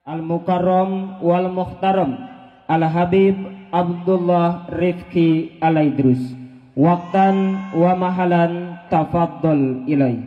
Al-Mukarram wal Muhtaram Al-Habib Abdullah Rifki Al-Idrus. Waqtan wa mahalan tafaddal ilaih.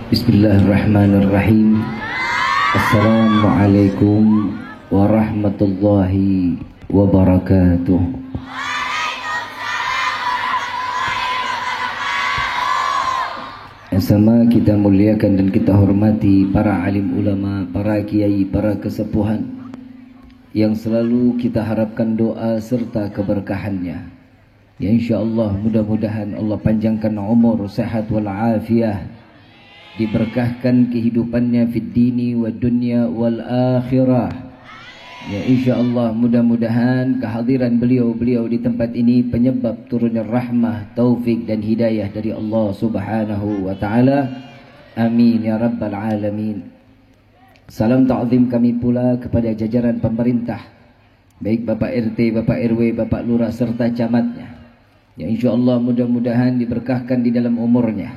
Bismillahirrahmanirrahim. Assalamualaikum warahmatullahi wabarakatuh. Yang sama kita muliakan dan kita hormati para alim ulama, para kiai, para kesepuhan yang selalu kita harapkan doa serta keberkahannya. Ya insyaallah mudah-mudahan Allah panjangkan umur, sehat wal afiah, diberkahkan kehidupannya fid dini wa dunya wal akhirah. Ya insyaallah mudah-mudahan kehadiran beliau di tempat ini penyebab turunnya rahmah, taufik dan hidayah dari Allah Subhanahu wa taala. Amin ya rabbal alamin. Salam ta'zim kami pula kepada jajaran pemerintah, baik Bapak RT, Bapak RW, Bapak Lurah serta camatnya. Ya insyaallah mudah-mudahan diberkahkan di dalam umurnya,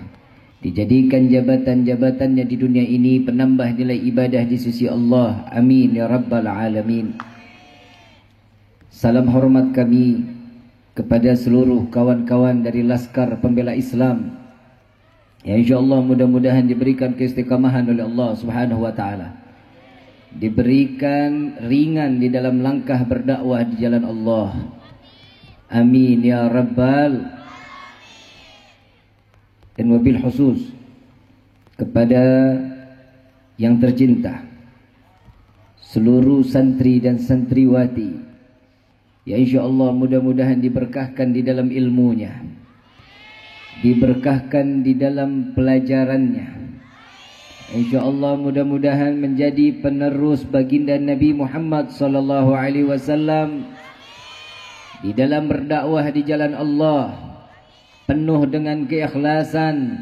dijadikan jabatan-jabatannya di dunia ini penambah nilai ibadah di sisi Allah. Amin ya rabbal alamin. Salam hormat kami kepada seluruh kawan-kawan dari Laskar Pembela Islam Ya insyaallah mudah-mudahan diberikan keistiqamahan oleh Allah Subhanahu wa taala. Diberikan ringan di dalam langkah berdakwah di jalan Allah. Amin ya rabbal. Dan wabil khusus kepada yang tercinta seluruh santri dan santriwati, ya insyaallah mudah-mudahan diberkahkan di dalam ilmunya, diberkahkan di dalam pelajarannya. InsyaAllah mudah-mudahan menjadi penerus baginda Nabi Muhammad sallallahu alaihi wasallam di dalam berdakwah di jalan Allah, penuh dengan keikhlasan,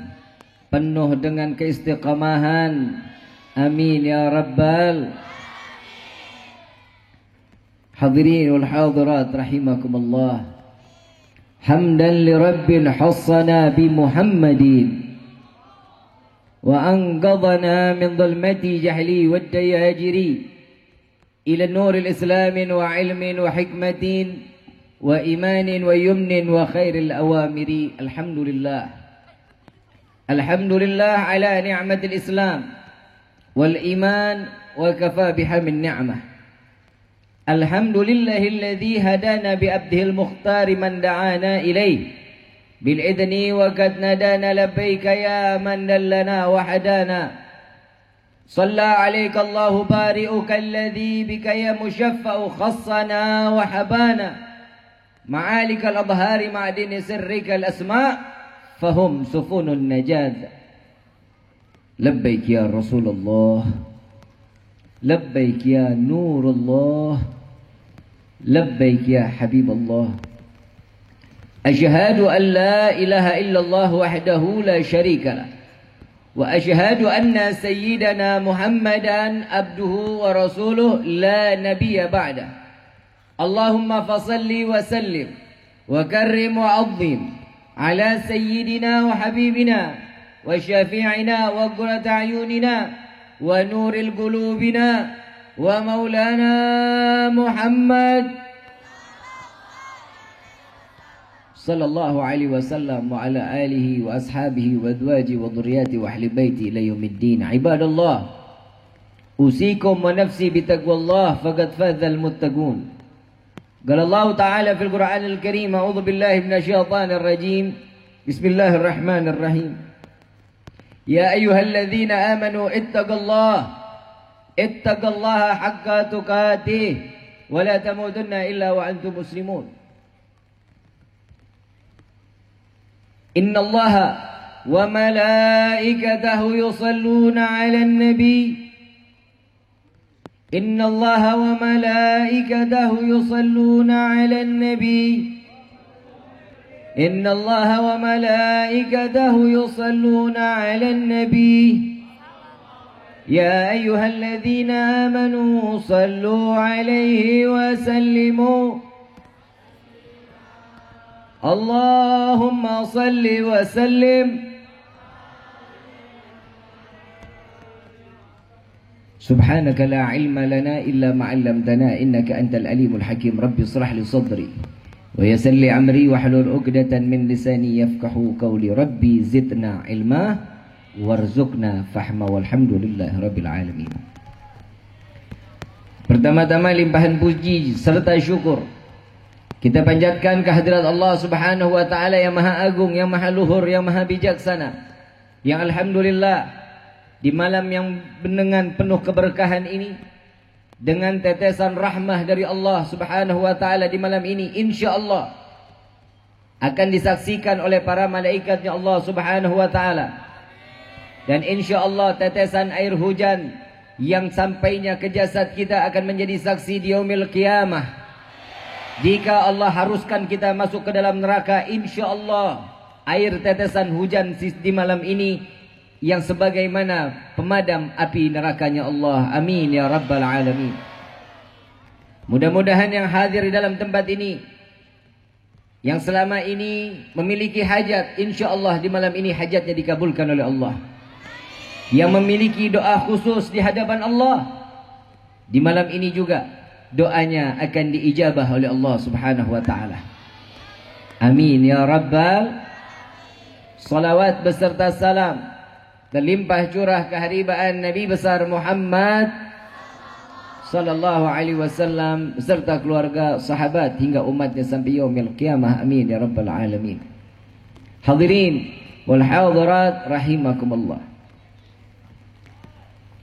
penuh dengan keistiqamahan. Amin ya rabbal. Hadirin wal hadirat rahimakumullah. Hamdan li rabbil hassana bi Muhammadin وأنقذنا من ظلمة جهلي والدياجري إلى النور الإسلام وعلم وحكمة وإيمان ويمن وخير الأوامر. الحمد لله. الحمد لله على نعمة الإسلام والإيمان وكفى بها من نعمة. الحمد لله الذي هدانا بأبده المختار من دعانا إليه بالإذن وقد ندانا لبيك يا من دلنا وحدانا. صلى عليك الله بارئك الذي بك يا مشفع خصنا وحبانا. معالك الأظهار معدن سرك الأسماء فهم سفن النجاة. لبيك يا رسول الله، لبيك يا نور الله، لبيك يا حبيب الله. أشهد أن لا إله إلا الله وحده لا شريك له، وأشهد أن سيدنا محمدا عبده ورسوله لا نبي بعده. اللهم فصل وسلم وكرم وعظم على سيدنا وحبيبنا وشفيعنا وقرة أعيننا ونور قلوبنا ومولانا محمد صلى الله عليه وسلم وعلى آله وأصحابه وأزواجه وذرياته وأهل بيته إلى يوم الدين. عباد الله، أوصيكم ونفسي بتقوى الله فقد فاز المتقون. قال الله تعالى في القرآن الكريم: أعوذ بالله من الشيطان الرجيم، بسم الله الرحمن الرحيم. يا أيها الذين آمنوا اتقوا الله حق تقاته ولا تموتن إلا وأنتم مسلمون. إن الله وملائكته يصلون على النبي. إن الله وملائكته يصلون على النبي. إن الله وملائكته يصلون على النبي. يا أيها الذين آمنوا صلوا عليه وسلموا. اللهم صل وسلم. سبحانك لا علم لنا إلا ما علمتنا إنك أنت العليم الحكيم. رب اشرح لي صدري ويسر لي أمري واحلل عقدة من لساني يفقهوا قولي. ربي زدنا علما وارزقنا فهما والحمد لله رب العالمين. Pertama-tama limpahan puji serta syukur kita panjatkan kehadirat Allah Subhanahu wa taala yang Maha Agung, yang Maha Luhur, yang Maha Bijaksana, yang alhamdulillah di malam yang dengan penuh keberkahan ini, dengan tetesan rahmah dari Allah Subhanahu wa taala di malam ini, insyaallah akan disaksikan oleh para malaikatnya Allah Subhanahu wa taala. Dan insyaallah tetesan air hujan yang sampainya ke jasad kita akan menjadi saksi di yaumil qiyamah. Jika Allah haruskan kita masuk ke dalam neraka, insyaallah air tetesan hujan di malam ini yang sebagaimana pemadam api nerakanya Allah. Amin ya rabbal alamin. Mudah-mudahan yang hadir di dalam tempat ini, yang selama ini memiliki hajat, insyaallah di malam ini hajatnya dikabulkan oleh Allah. Yang memiliki doa khusus di hadapan Allah, di malam ini juga doanya akan diijabah oleh Allah Subhanahu wa taala. Amin ya rabbal salawat beserta salam terlimpah curah keharibaan Nabi besar Muhammad sallallahu alaihi wasallam beserta keluarga, sahabat hingga umatnya sampai yaumil qiyamah. Amin ya rabbal alamin. Hadirin wal hadirat rahimakumullah.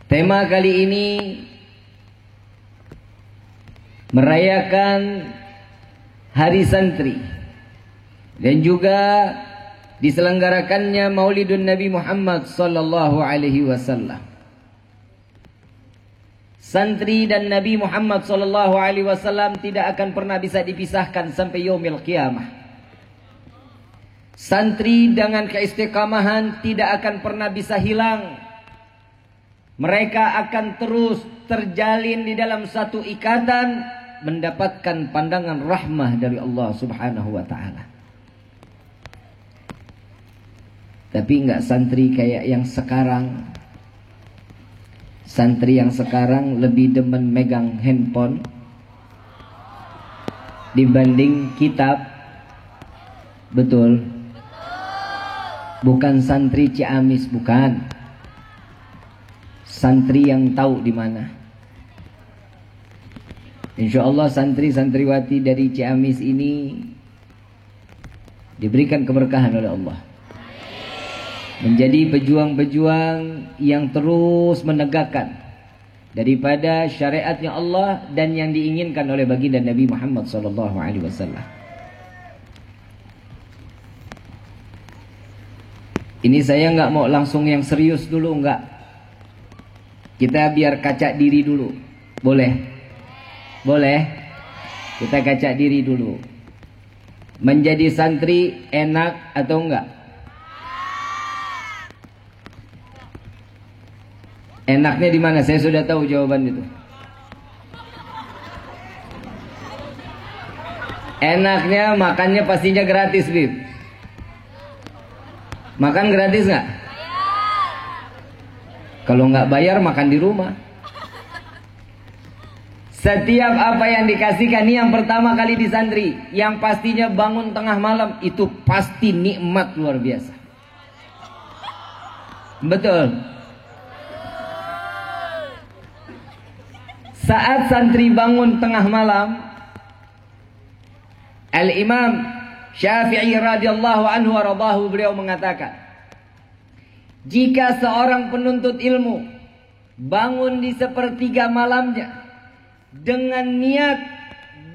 Tema kali ini merayakan Hari Santri dan juga diselenggarakannya Maulidun Nabi Muhammad sallallahu alaihi wasallam. Santri dan Nabi Muhammad sallallahu alaihi wasallam tidak akan pernah bisa dipisahkan sampai yaumil qiyamah. Santri dengan keistiqamahan tidak akan pernah bisa hilang. Mereka akan terus terjalin di dalam satu ikatan, mendapatkan pandangan rahmah dari Allah Subhanahu wa taala. Tapi enggak santri kayak yang sekarang. Santri yang sekarang lebih demen megang handphone dibanding kitab. Betul? Bukan santri Ciamis, bukan. Santri yang tahu di mana. Insya Allah santri-santriwati dari Ciamis ini diberikan keberkahan oleh Allah. Menjadi pejuang-pejuang yang terus menegakkan daripada syariatnya Allah dan yang diinginkan oleh baginda Nabi Muhammad SAW. Ini saya nggak mau langsung yang serius dulu, nggak. Kita biar kaca diri dulu, boleh? Boleh? Kita kaca diri dulu. Menjadi santri enak atau enggak? Enaknya di mana? Saya sudah tahu jawaban itu. Enaknya makannya pastinya gratis, Bib. Makan gratis nggak? Kalau nggak bayar makan di rumah. Setiap apa yang dikasihkan, ini yang pertama kali di santri, yang pastinya bangun tengah malam, itu pasti nikmat luar biasa. Betul. Saat santri bangun tengah malam, Al-Imam Syafi'i radhiyallahu anhu waradahu, beliau mengatakan, jika seorang penuntut ilmu bangun di sepertiga malamnya dengan niat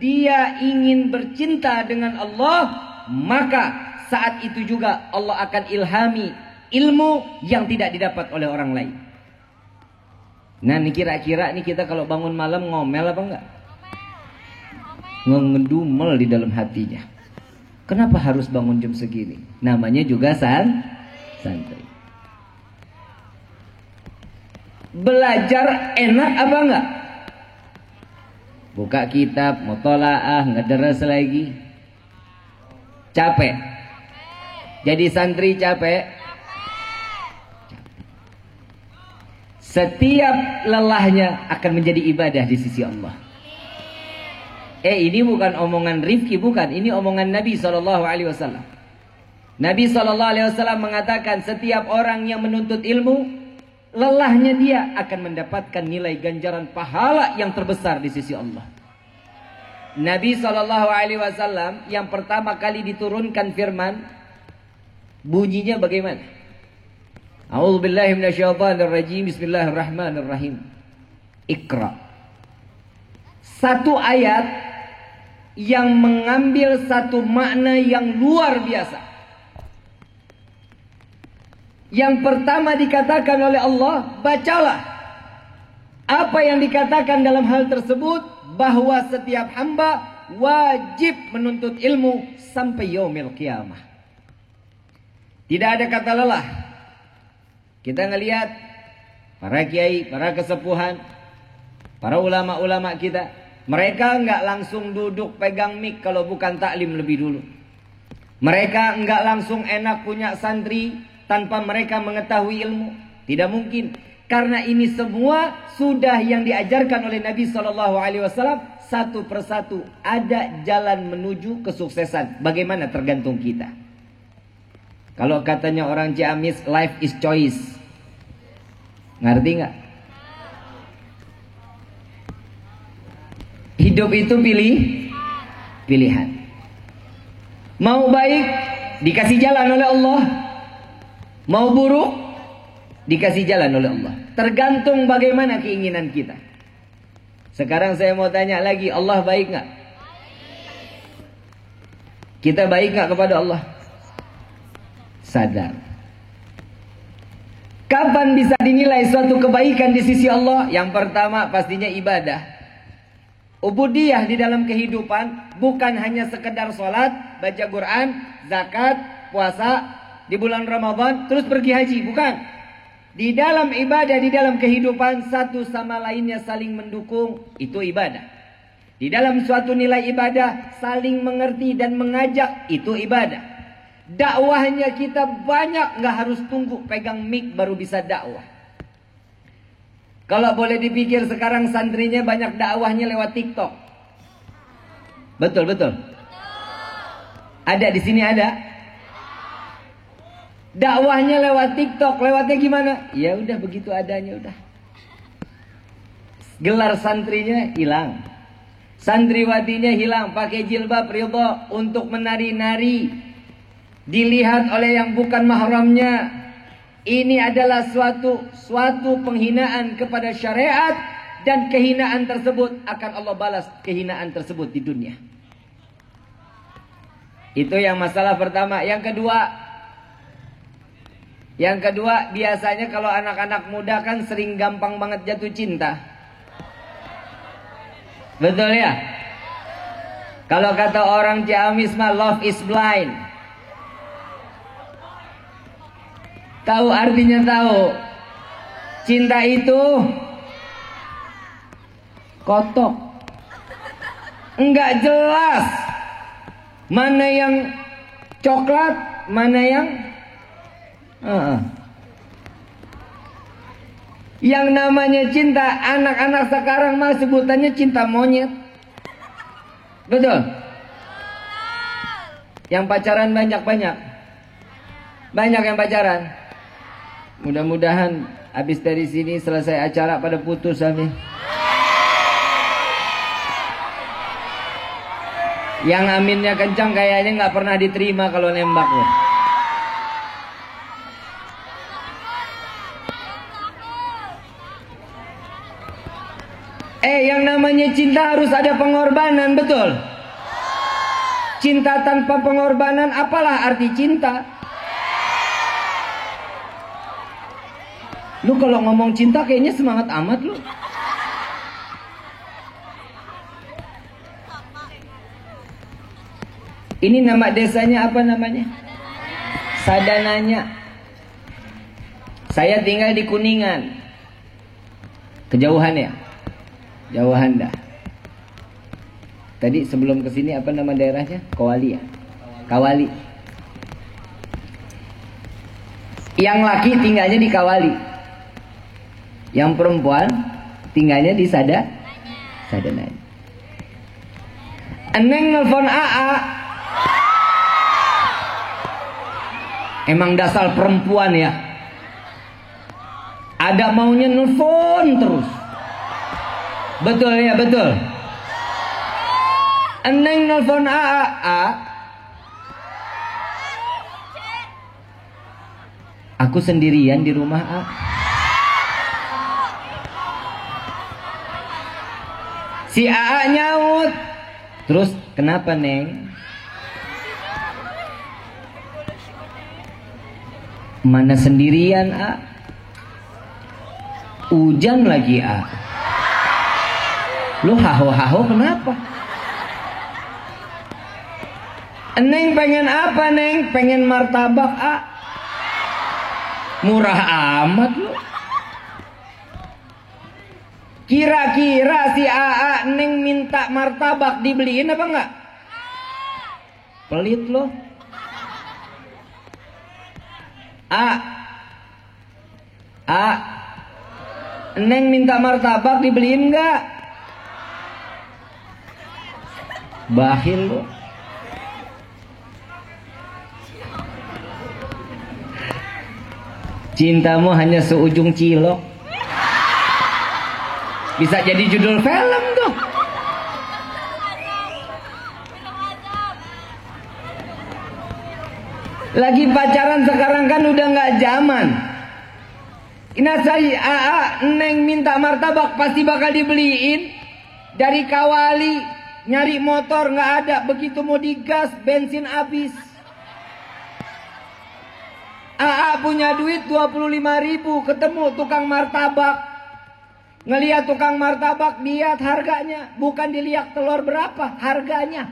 dia ingin bercinta dengan Allah, maka saat itu juga Allah akan ilhami ilmu yang tidak didapat oleh orang lain. Nah, ini kira-kira nih kita kalau bangun malam ngomel apa enggak? Ngedumel di dalam hatinya. Kenapa harus bangun jam segini? Namanya juga santri. Belajar enak apa enggak? Buka kitab, mutolaah, ngederes lagi. Capek. Jadi santri capek. Setiap lelahnya akan menjadi ibadah di sisi Allah. Ini bukan omongan Rifki, bukan. Ini omongan Nabi SAW. Nabi SAW mengatakan setiap orang yang menuntut ilmu, lelahnya dia akan mendapatkan nilai ganjaran pahala yang terbesar di sisi Allah. Nabi SAW yang pertama kali diturunkan firman, bunyinya bagaimana? A'udzubillahi minasyaitonirrajim. Bismillahirrahmanirrahim. Iqra. Satu ayat yang mengambil satu makna yang luar biasa. Yang pertama dikatakan oleh Allah, bacalah. Apa yang dikatakan dalam hal tersebut? Bahwa setiap hamba wajib menuntut ilmu sampai yaumil qiyamah. Tidak ada kata lelah. Kita ngelihat para kiai, para kesepuhan, para ulama-ulama kita, mereka enggak langsung duduk pegang mic kalau bukan taklim lebih dulu. Mereka enggak langsung enak punya santri tanpa mereka mengetahui ilmu. Tidak mungkin. Karena ini semua sudah yang diajarkan oleh Nabi SAW. Satu persatu ada jalan menuju kesuksesan. Bagaimana tergantung kita. Kalau katanya orang Ciamis, life is choice. Ngerti nggak? Hidup itu pilihan. Mau baik dikasih jalan oleh Allah, mau buruk dikasih jalan oleh Allah. Tergantung bagaimana keinginan kita. Sekarang saya mau tanya lagi, Allah baik nggak? Kita baik nggak kepada Allah? Sadar. Kapan bisa dinilai suatu kebaikan di sisi Allah? Yang pertama pastinya ibadah. Ubudiyah di dalam kehidupan bukan hanya sekedar sholat, baca Quran, zakat, puasa di bulan Ramadan, terus pergi haji, bukan. Di dalam ibadah, di dalam kehidupan satu sama lainnya saling mendukung, itu ibadah. Di dalam suatu nilai ibadah saling mengerti dan mengajak, itu ibadah. Dakwahnya kita banyak, nggak harus tunggu pegang mic baru bisa dakwah. Kalau boleh dipikir sekarang santrinya banyak dakwahnya lewat TikTok. Betul. Ada di sini ada. Dakwahnya lewat TikTok, lewatnya gimana? Ya udah begitu adanya udah. Gelar santrinya hilang. Santriwatinya hilang, pakai jilbab ridho untuk menari-nari. Dilihat oleh yang bukan mahramnya. Ini adalah suatu penghinaan kepada syariat, dan kehinaan tersebut akan Allah balas kehinaan tersebut di dunia. Itu yang masalah pertama. Yang kedua biasanya kalau anak-anak muda kan sering gampang banget jatuh cinta. Betul ya? Kalau kata orang Ciamis mah love is blind. Tahu artinya tahu. Cinta itu kotok. Enggak jelas mana yang coklat, mana yang Yang namanya cinta, anak-anak sekarang mah sebutannya cinta monyet. Betul? Yang pacaran banyak-banyak. Banyak yang pacaran. Mudah-mudahan habis dari sini selesai acara pada putus amin. Yang aminnya kencang kayaknya nggak pernah diterima kalau nembak loh. Yang namanya cinta harus ada pengorbanan, betul? Cinta tanpa pengorbanan apalah arti cinta? Lu kalau ngomong cinta kayaknya semangat amat lu. Ini nama desanya apa namanya? Sadananya. Saya tinggal di Kuningan. Kejauhan ya? Jauhan dah. Tadi sebelum kesini apa nama daerahnya? Kawali ya? Kawali. Yang laki tinggalnya di Kawali. Yang perempuan tinggalnya di Sadananya. Eneng nelfon AA. Emang dasar perempuan ya. Ada maunya nelfon terus. Betul ya, betul. Eneng nelfon AA. Aku sendirian di rumah A. Si AA nyaut. Terus kenapa Neng? Mana sendirian A? Hujan lagi A. Lu haho-haho kenapa? Neng pengen apa Neng? Pengen martabak A. Murah amat lu. Kira-kira si AA Neng minta martabak dibeliin apa enggak? Pelit lo. Neng minta martabak dibeliin enggak? Bakhil lo. Cintamu hanya seujung cilok. Bisa jadi judul film tuh. Lagi pacaran sekarang kan udah nggak zaman. Inasai Neng minta martabak pasti bakal dibeliin. Dari Kawali nyari motor nggak ada, begitu mau digas bensin habis. Punya duit 25.000, ketemu tukang martabak. Ngelihat tukang martabak, lihat harganya, bukan dilihat telur berapa, harganya.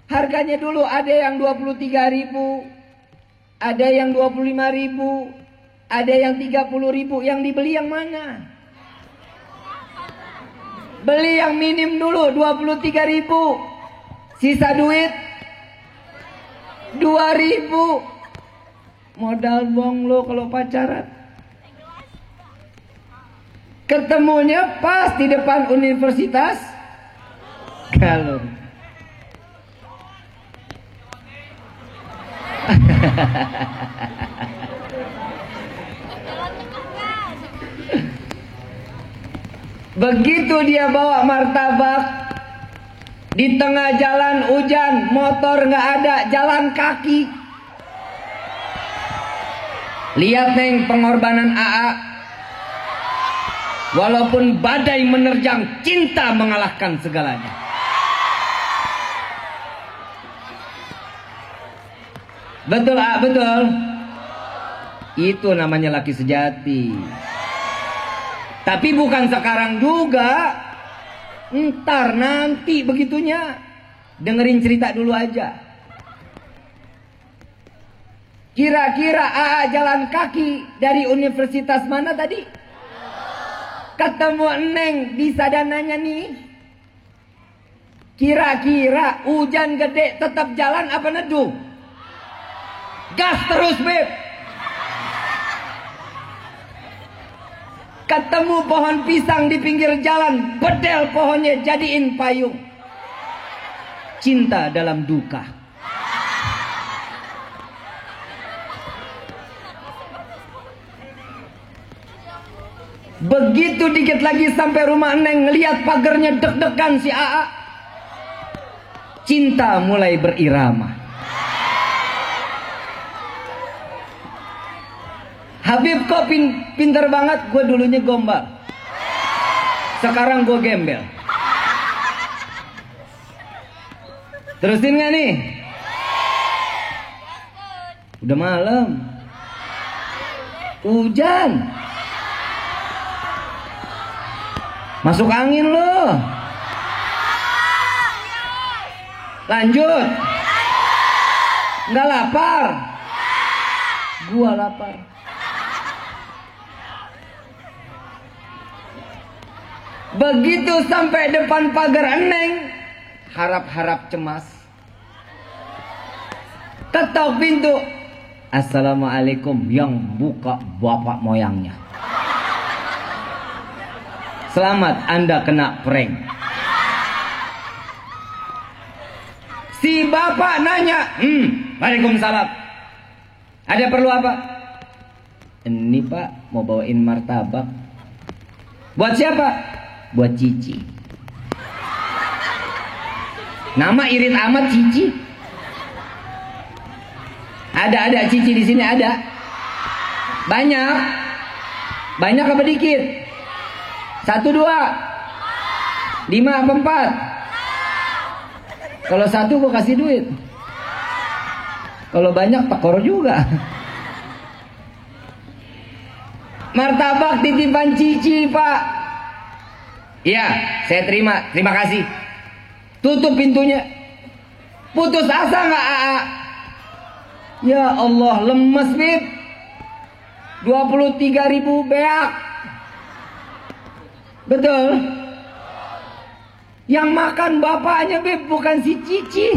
Harganya dulu ada yang 23.000, ada yang 25.000, ada yang 30.000, yang dibeli yang mana? Beli yang minim dulu 23.000, sisa duit 2.000. Modal bong lo kalau pacaran. Ketemunya pas di depan Universitas Galur. Begitu dia bawa martabak, di tengah jalan hujan, motor nggak ada, jalan kaki. Lihat Neng pengorbanan AA. Walaupun badai menerjang, cinta mengalahkan segalanya. Betul betul. Itu namanya laki sejati. Tapi bukan sekarang juga. Ntar nanti begitunya. Dengerin cerita dulu aja. Kira-kira AA jalan kaki dari universitas mana tadi? Ketemu Neng di sadananya nih. Kira-kira hujan gede tetap jalan apa neduh? Gas terus Beb. Ketemu pohon pisang di pinggir jalan, bedel pohonnya jadiin payung. Cinta dalam duka. Begitu dikit lagi sampai rumah Neng, ngelihat pagernya deg-degan si AA. Cinta mulai berirama. Habib kok pinter banget, gue dulunya gombal. Sekarang gue gembel. Terusin gak nih? Udah malam. Hujan. Masuk angin loh. Lanjut. Nggak lapar? Gua lapar. Begitu sampai depan pagar Neng, harap-harap cemas. Ketok pintu. Assalamualaikum, yang buka bapak moyangnya. Selamat, Anda kena prank. Si bapak nanya, Waalaikumsalam. Ada perlu apa? Ini Pak, mau bawain martabak. Buat siapa? Buat Cici. Nama irit amat Cici. Ada Cici di sini ada. Banyak. Banyak apa dikit? 1, 2, 5 apa 4? Kalau 1 gue kasih duit. Kalau banyak tekor juga. Martabak titipan Cici Pak. Iya, saya terima. Terima kasih. Tutup pintunya. Putus asa nggak AA? Ya Allah, lemes Bib. 23.000 beak. Betul. Yang makan bapaknya Beb, bukan si Cici.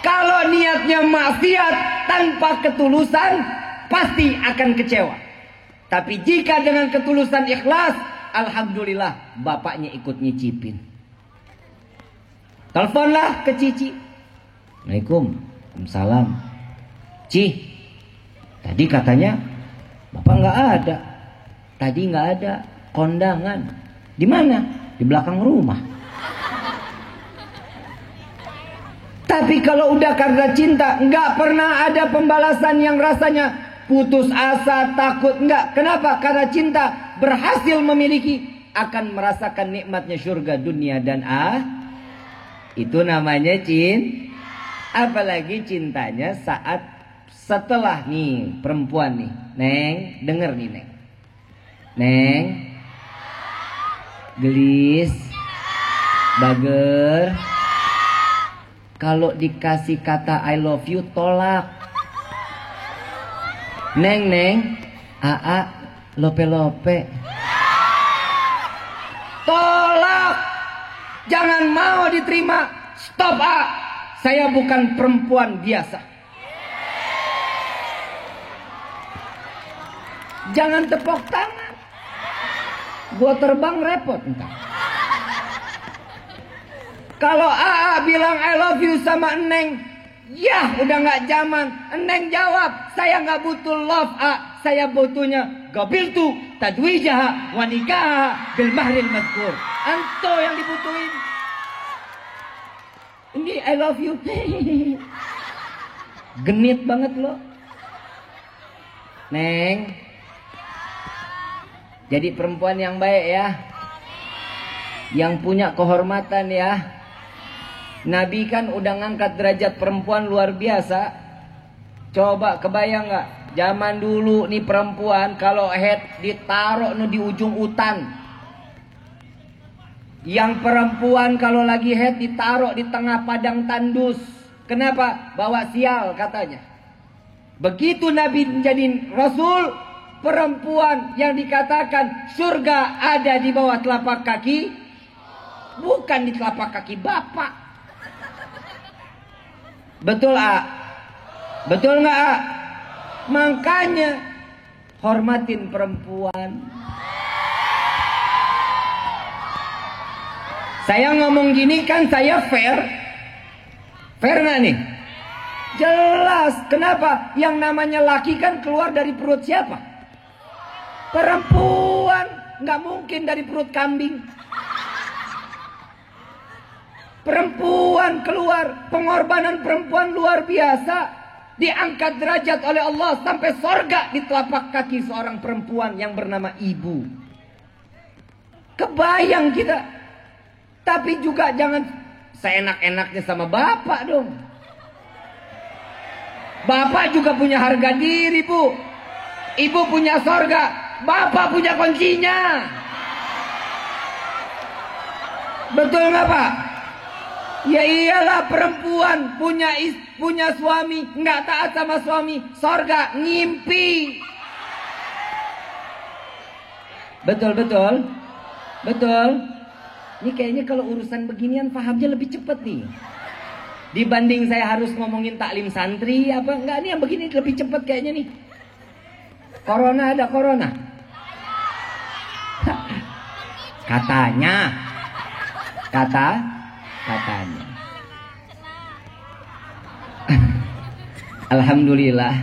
Kalau niatnya maksiat tanpa ketulusan, pasti akan kecewa. Tapi jika dengan ketulusan ikhlas, alhamdulillah bapaknya ikut nyicipin. Teleponlah ke Cici. Assalamualaikum. Waalaikumsalam. Ci, Tadi katanya Bapak nggak ada. Tadi nggak ada kondangan. Di mana? Di belakang rumah. Tapi kalau udah karena cinta, nggak pernah ada pembalasan yang rasanya putus asa, takut. Nggak. Kenapa? Karena cinta berhasil memiliki, akan merasakan nikmatnya surga dunia dan itu namanya cinta. Apalagi cintanya saat setelah nih perempuan nih, Neng, denger nih Neng. Neng, gelis, bager. Kalau dikasih kata I love you, tolak. Neng, Neng, Aa, lope-lope. Tolak. Jangan mau diterima. Stop, A. Saya bukan perempuan biasa. Jangan tepuk tangan. Gua terbang repot entar. Kalau AA bilang I love you sama Neng, ya udah nggak zaman. Neng jawab, saya nggak butuh love A, saya butuhnya gabiltu tadwijaha wa nikaha bil mahril mazkur. Anto yang dibutuhin. Ini I love you. Genit banget lo. Neng, jadi perempuan yang baik ya, yang punya kehormatan ya. Nabi kan udah ngangkat derajat perempuan luar biasa. Coba kebayang nggak? Zaman dulu nih perempuan kalau head ditaruh nih di ujung utan. Yang perempuan kalau lagi head ditaruh di tengah padang tandus. Kenapa? Bawa sial katanya. Begitu Nabi menjadi Rasul, perempuan yang dikatakan surga ada di bawah telapak kaki, bukan di telapak kaki bapak. Betul A? Betul nggak A? Makanya hormatin perempuan. Saya ngomong gini kan saya fair. Fair nggak nih? Jelas. Kenapa? Yang namanya laki kan keluar dari perut siapa? Perempuan. Nggak mungkin dari perut kambing. Perempuan keluar. Pengorbanan perempuan luar biasa. Diangkat derajat oleh Allah sampai sorga di telapak kaki seorang perempuan yang bernama ibu. Kebayang kita. Tapi juga jangan seenak-enaknya sama bapak dong. Bapak juga punya harga diri, Bu. Ibu punya sorga, bapak punya kuncinya. Betul nggak Pak? Ya iyalah, perempuan punya suami, nggak taat sama suami, sorga ngimpi. Betul. Ini kayaknya kalau urusan beginian pahamnya lebih cepat nih. Dibanding saya harus ngomongin taklim santri apa enggak, nih yang begini lebih cepat kayaknya nih. Corona ada corona. Katanya. Alhamdulillah.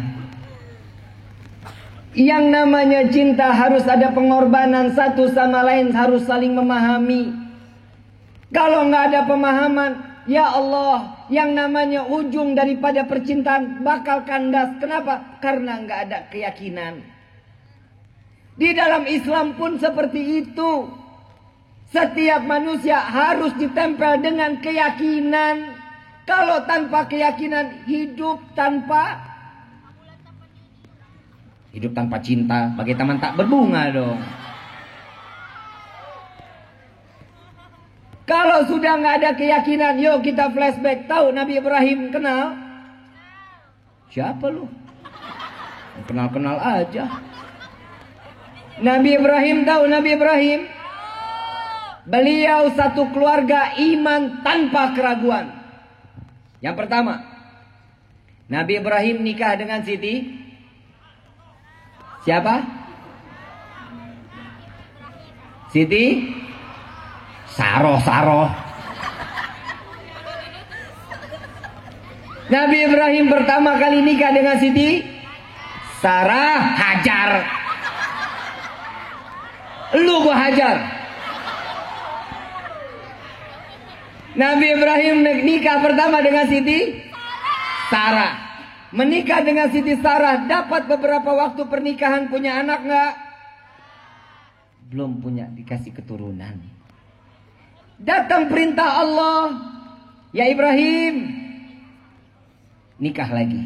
Yang namanya cinta harus ada pengorbanan, satu sama lain harus saling memahami. Kalau nggak ada pemahaman, ya Allah, yang namanya ujung daripada percintaan bakal kandas. Kenapa? Karena nggak ada keyakinan. Di dalam Islam pun seperti itu. Setiap manusia harus ditempel dengan keyakinan. Kalau tanpa keyakinan, hidup tanpa cinta, bagai taman tak berbunga dong. Kalau sudah nggak ada keyakinan, yuk kita flashback. Tahu Nabi Ibrahim kenal? Siapa lu? Kenal-kenal aja. Nabi Ibrahim tahu Nabi Ibrahim? Beliau satu keluarga iman tanpa keraguan. Yang pertama, Nabi Ibrahim nikah dengan Siti siapa? Siti Saroh. Nabi Ibrahim pertama kali nikah dengan Siti Sarah hajar. Lu gua hajar. Nabi Ibrahim nikah pertama dengan Siti Sarah. Menikah dengan Siti Sarah, dapat beberapa waktu pernikahan, punya anak nggak? Belum punya, dikasih keturunan. Datang perintah Allah, ya Ibrahim, nikah lagi.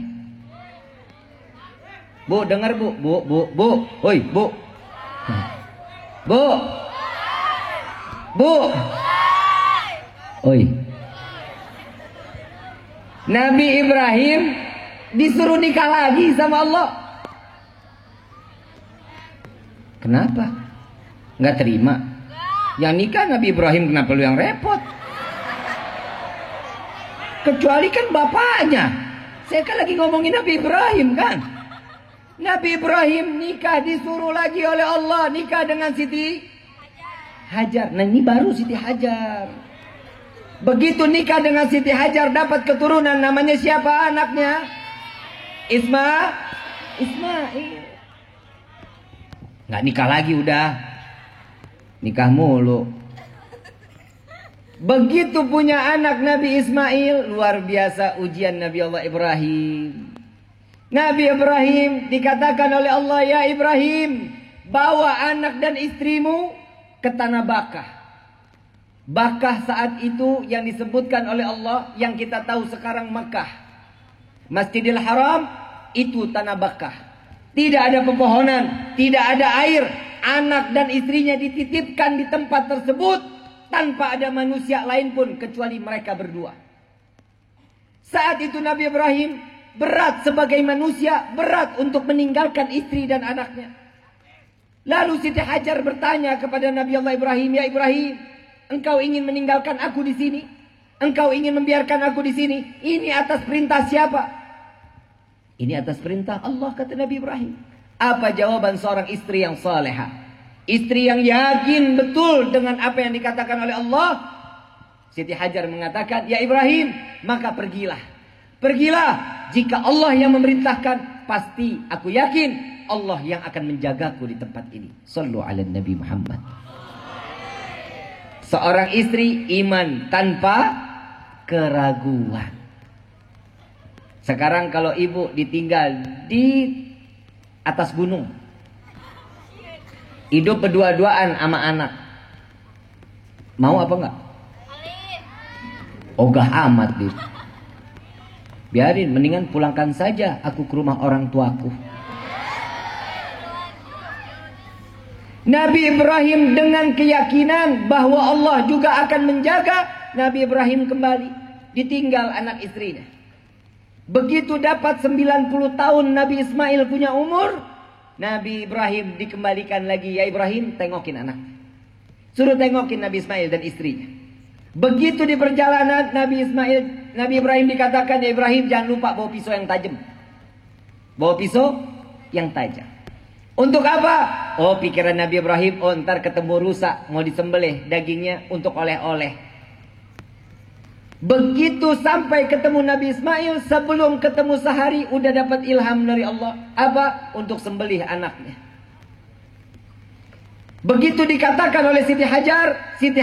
Bu, dengar bu, oi bu, bu, oi. Nabi Ibrahim disuruh nikah lagi sama Allah. Kenapa? Nggak terima. Yang nikah Nabi Ibrahim, kenapa lu yang repot? Kecuali kan bapaknya. Saya kan lagi ngomongin Nabi Ibrahim kan. Nabi Ibrahim nikah disuruh lagi oleh Allah, nikah dengan Siti Hajar. Nah ini baru Siti Hajar. Begitu nikah dengan Siti Hajar, dapat keturunan, namanya siapa anaknya? Ismail. Nggak nikah lagi udah. Nikah mulu. Begitu punya anak Nabi Ismail, luar biasa ujian Nabi Allah Ibrahim. Nabi Ibrahim dikatakan oleh Allah, ya Ibrahim, bawa anak dan istrimu ke tanah Bakah. Bakah saat itu yang disebutkan oleh Allah, yang kita tahu sekarang Makkah. Masjidil Haram itu tanah Bakah. Tidak ada pepohonan, tidak ada air. Anak dan istrinya dititipkan di tempat tersebut tanpa ada manusia lain pun kecuali mereka berdua. Saat itu Nabi Ibrahim berat sebagai manusia, berat untuk meninggalkan istri dan anaknya. Lalu Siti Hajar bertanya kepada Nabi Allah Ibrahim, ya Ibrahim, engkau ingin meninggalkan aku di sini? Engkau ingin membiarkan aku di sini? Ini atas perintah siapa? Ini atas perintah Allah, kata Nabi Ibrahim. Apa jawaban seorang istri yang salehah? Istri yang yakin betul dengan apa yang dikatakan oleh Allah. Siti Hajar mengatakan, ya Ibrahim, maka pergilah. Pergilah, jika Allah yang memerintahkan, pasti aku yakin Allah yang akan menjagaku di tempat ini. Sallu ala Nabi Muhammad. Seorang istri iman tanpa keraguan. Sekarang kalau ibu ditinggal di atas gunung, hidup berdua-duaan sama anak, mau apa enggak? Ogah amat dit. Biarin, mendingan pulangkan saja aku ke rumah orang tuaku. Nabi Ibrahim dengan keyakinan bahwa Allah juga akan menjaga, Nabi Ibrahim kembali, ditinggal anak istrinya. Begitu dapat 90 tahun Nabi Ismail punya umur, Nabi Ibrahim dikembalikan lagi, ya Ibrahim, tengokin anak. Suruh tengokin Nabi Ismail dan istrinya. Begitu di perjalanan Nabi Ibrahim dikatakan, ya Ibrahim, jangan lupa bawa pisau yang tajam. Bawa pisau yang tajam. Untuk apa? Oh, pikiran Nabi Ibrahim, oh ntar ketemu rusa, mau disembelih dagingnya untuk oleh-oleh. Begitu sampai ketemu Nabi Ismail, sebelum ketemu sehari udah dapat ilham dari Allah. Apa? Untuk sembelih anaknya. Begitu dikatakan oleh Siti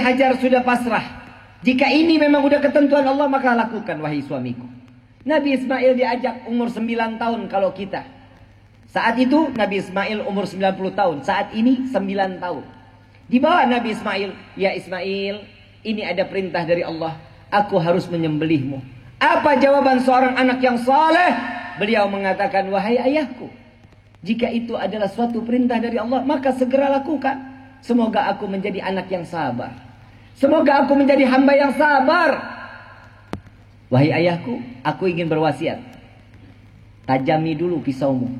Hajar sudah pasrah. Jika ini memang udah ketentuan Allah, maka lakukan wahai suamiku. Nabi Ismail diajak umur 9 tahun kalau kita. Saat itu Nabi Ismail umur 90 tahun. Saat ini 9 tahun. Dibawa Nabi Ismail, ya Ismail, ini ada perintah dari Allah. Aku harus menyembelihmu. Apa jawaban seorang anak yang saleh? Beliau mengatakan, wahai ayahku, jika itu adalah suatu perintah dari Allah, maka segera lakukan. Semoga aku menjadi anak yang sabar. Semoga aku menjadi hamba yang sabar. Wahai ayahku, aku ingin berwasiat. Tajami dulu pisaumu,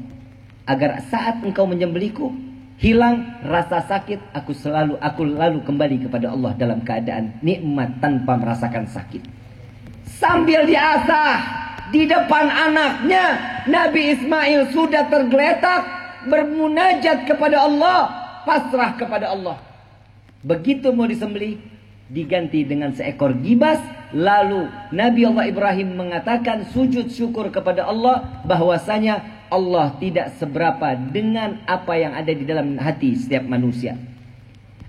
agar saat engkau menyembelihku, hilang rasa sakit, aku lalu kembali kepada Allah dalam keadaan nikmat tanpa merasakan sakit. Sambil diasah di depan anaknya, Nabi Ismail sudah tergeletak bermunajat kepada Allah, pasrah kepada Allah. Begitu mau disembelih, diganti dengan seekor gibas. Lalu Nabi Allah Ibrahim mengatakan sujud syukur kepada Allah bahwasanya Allah tidak seberapa dengan apa yang ada di dalam hati setiap manusia.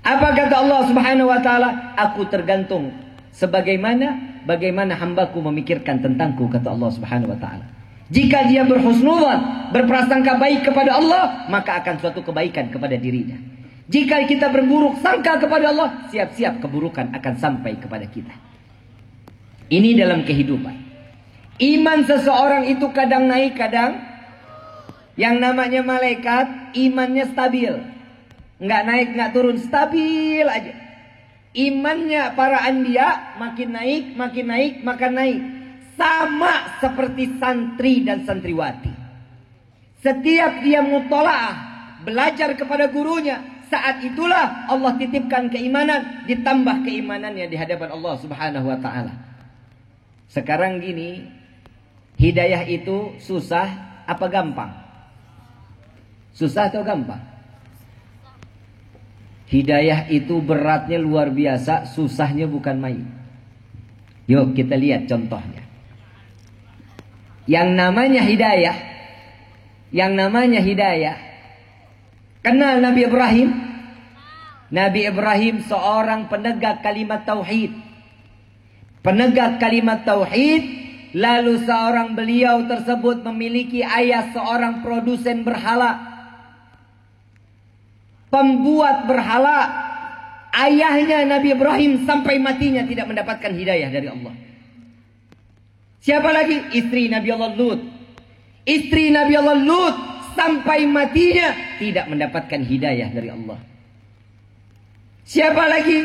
Apa kata Allah Subhanahu wa taala? Aku tergantung bagaimana hambaku memikirkan tentangku, kata Allah Subhanahu wa taala. Jika dia berhusnudzan, berprasangka baik kepada Allah, maka akan suatu kebaikan kepada dirinya. Jika kita berburuk sangka kepada Allah, siap-siap keburukan akan sampai kepada kita. Ini dalam kehidupan. Iman seseorang itu kadang naik, kadang yang namanya malaikat, imannya stabil. Nggak naik, nggak turun, stabil aja. Imannya para anbiya makin naik, makin naik, makin naik. Sama seperti santri dan santriwati. Setiap dia mutola'ah, belajar kepada gurunya, saat itulah Allah titipkan keimanan, ditambah keimanannya di hadapan Allah Subhanahu wa taala. Sekarang gini, hidayah itu susah apa gampang? Susah atau gampang? Hidayah itu beratnya luar biasa, susahnya bukan main. Yuk kita lihat contohnya. Yang namanya hidayah, kenal Nabi Ibrahim? Nabi Ibrahim seorang penegak kalimat tauhid. Penegak kalimat tauhid, lalu seorang beliau tersebut memiliki ayah seorang produsen berhala, pembuat berhala. Ayahnya Nabi Ibrahim sampai matinya tidak mendapatkan hidayah dari Allah. Siapa lagi? Istri Nabi Allah Lut. Istri Nabi Allah Lut sampai matinya tidak mendapatkan hidayah dari Allah. Siapa lagi?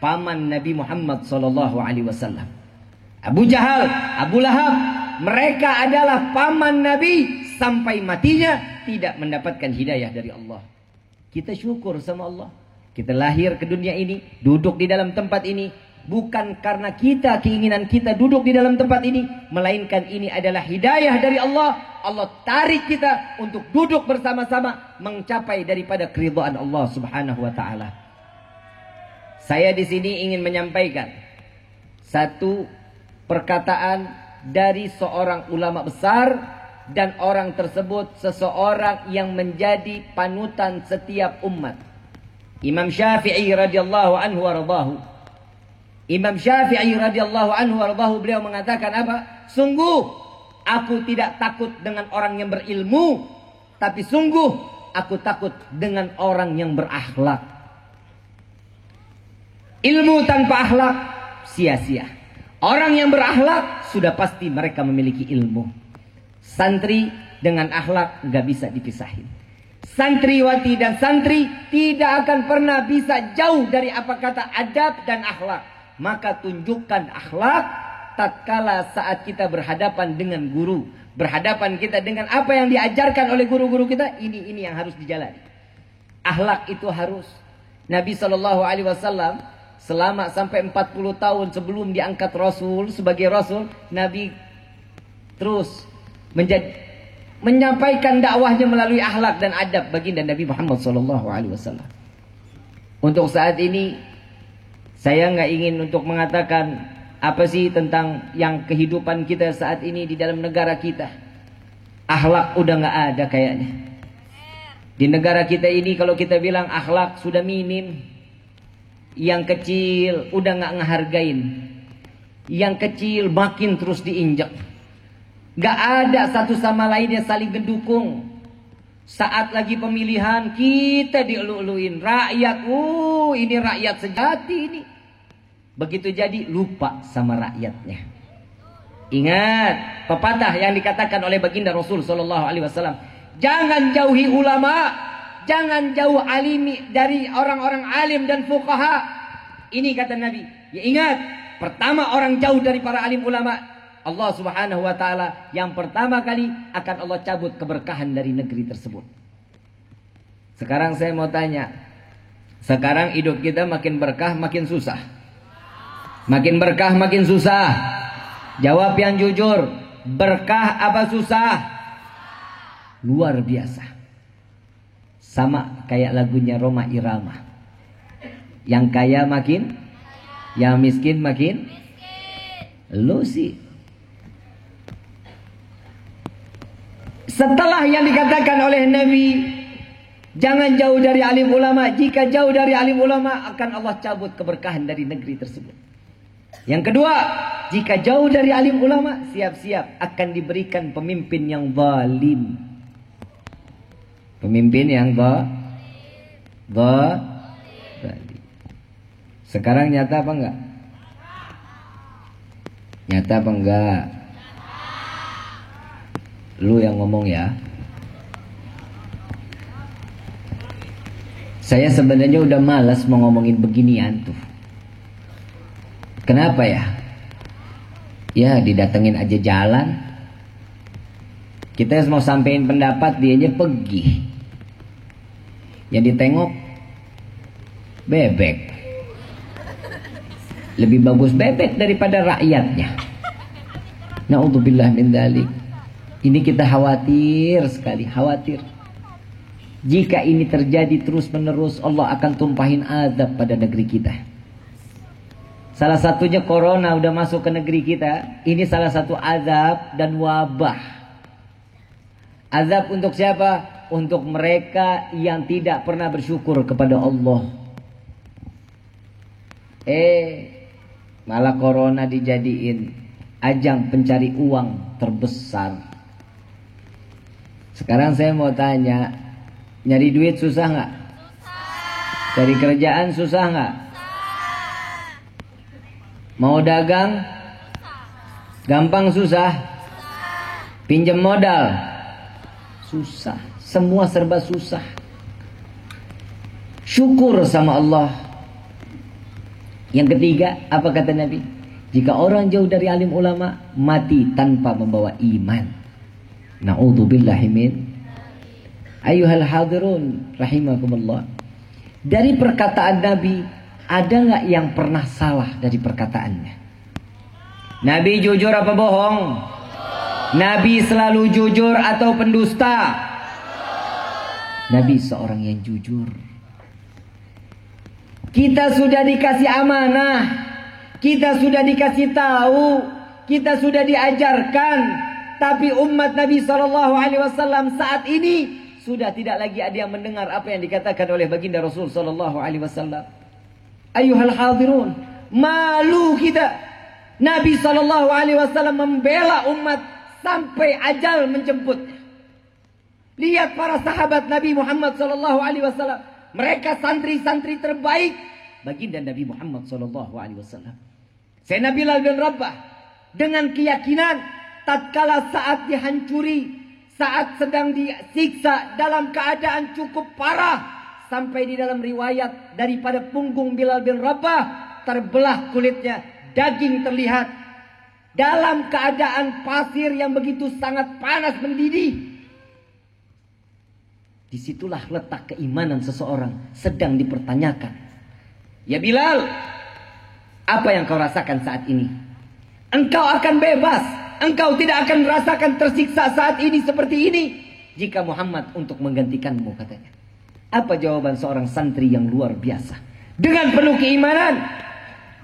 Paman Nabi Muhammad SAW. Abu Jahal, Abu Lahab. Mereka adalah paman Nabi sampai matinya tidak mendapatkan hidayah dari Allah. Kita syukur sama Allah. Kita lahir ke dunia ini, duduk di dalam tempat ini. Bukan karena keinginan kita duduk di dalam tempat ini, melainkan ini adalah hidayah dari Allah. Allah tarik kita untuk duduk bersama-sama mencapai daripada keridhaan Allah Subhanahu wa taala. Saya di sini ingin menyampaikan satu perkataan dari seorang ulama besar, dan orang tersebut seseorang yang menjadi panutan setiap umat. Imam Syafi'i radhiyallahu anhu warḍahu. Imam Syafi'i radhiyallahu anhu warḍahu, beliau mengatakan apa? Sungguh aku tidak takut dengan orang yang berilmu, tapi sungguh aku takut dengan orang yang berakhlak. Ilmu tanpa akhlak sia-sia. Orang yang berakhlak sudah pasti mereka memiliki ilmu. Santri dengan akhlak nggak bisa dipisahin. Santriwati dan santri tidak akan pernah bisa jauh dari apa kata adab dan akhlak. Maka tunjukkan akhlak tatkala saat kita berhadapan dengan guru, berhadapan kita dengan apa yang diajarkan oleh guru-guru kita. Ini yang harus dijalani. Akhlak itu harus. Nabi SAW selama sampai 40 tahun sebelum diangkat Rasul sebagai Rasul, Nabi terus menyampaikan dakwahnya melalui akhlak dan adab baginda Nabi Muhammad SAW. Untuk saat ini saya nggak ingin untuk mengatakan apa sih tentang yang kehidupan kita saat ini di dalam negara kita. Akhlak udah nggak ada kayaknya. Di negara kita ini kalau kita bilang akhlak sudah minim. Yang kecil udah nggak ngehargain. Yang kecil makin terus diinjak. Nggak ada satu sama lainnya saling mendukung. Saat lagi pemilihan kita dielu-eluin rakyat. Ini rakyat sejati ini. Begitu jadi lupa sama rakyatnya. Ingat pepatah yang dikatakan oleh baginda Rasul SAW. Jangan jauhi ulama, jangan jauh alimi dari orang-orang alim dan fuqaha. Ini kata Nabi. Ya ingat, pertama orang jauh dari para alim ulama, Allah Subhanahu wa taala yang pertama kali akan Allah cabut keberkahan dari negeri tersebut. Sekarang saya mau tanya, sekarang hidup kita makin berkah makin susah? Makin berkah makin susah? Jawab yang jujur, berkah apa susah? Luar biasa. Sama kayak lagunya Roma Irama. Yang kaya makin, yang miskin makin. Lu sih Setelah yang dikatakan oleh Nabi, jangan jauh dari alim ulama. Jika jauh dari alim ulama, akan Allah cabut keberkahan dari negeri tersebut. Yang kedua, jika jauh dari alim ulama, siap-siap akan diberikan pemimpin yang zalim. Pemimpin yang zalim. Sekarang nyata apa enggak? Nyata apa enggak? Lu yang ngomong ya. Saya sebenarnya udah malas mau ngomongin beginian tuh. Kenapa ya? Ya didatengin aja jalan. Kita mau sampein pendapat, dianya pergi. Yang ditengok bebek. Lebih bagus bebek daripada rakyatnya. Na'udzubillah min dzalik. Ini kita khawatir sekali, khawatir. Jika ini terjadi terus menerus, Allah akan tumpahin azab pada negeri kita. Salah satunya corona udah masuk ke negeri kita. Ini salah satu azab dan wabah. Azab untuk siapa? Untuk mereka yang tidak pernah bersyukur kepada Allah. Malah corona dijadiin ajang pencari uang terbesar. Sekarang saya mau tanya, nyari duit susah nggak? Cari kerjaan susah nggak? Mau dagang? Gampang susah? Pinjam modal? Susah. Semua serba susah. Syukur sama Allah. Yang ketiga, apa kata Nabi? Jika orang jauh dari alim ulama, mati tanpa membawa iman. Na'udzubillahi min. Ayuhal hadirun rahimakumullah. Dari perkataan Nabi, ada nggak yang pernah salah dari perkataannya? Nabi jujur apa bohong? Nabi selalu jujur atau pendusta? Nabi seorang yang jujur. Kita sudah dikasih amanah, kita sudah dikasih tahu, kita sudah diajarkan, tapi umat Nabi SAW saat ini sudah tidak lagi ada yang mendengar apa yang dikatakan oleh baginda Rasul SAW. Ayuhal hadirun, malu kita. Nabi SAW membela umat sampai ajal menjemput. Lihat para sahabat Nabi Muhammad SAW. Mereka santri-santri terbaik baginda Nabi Muhammad SAW. Sayyidina Bilal bin Rabah dengan keyakinan tatkala saat dihancuri, saat sedang disiksa dalam keadaan cukup parah, sampai di dalam riwayat daripada punggung Bilal bin Rabah terbelah kulitnya, daging terlihat, dalam keadaan pasir yang begitu sangat panas mendidih. Disitulah letak keimanan seseorang sedang dipertanyakan. Ya Bilal, apa yang kau rasakan saat ini? Engkau akan bebas, engkau tidak akan merasakan tersiksa saat ini seperti ini jika Muhammad untuk menggantikanmu, katanya. Apa jawaban seorang santri yang luar biasa? Dengan penuh keimanan,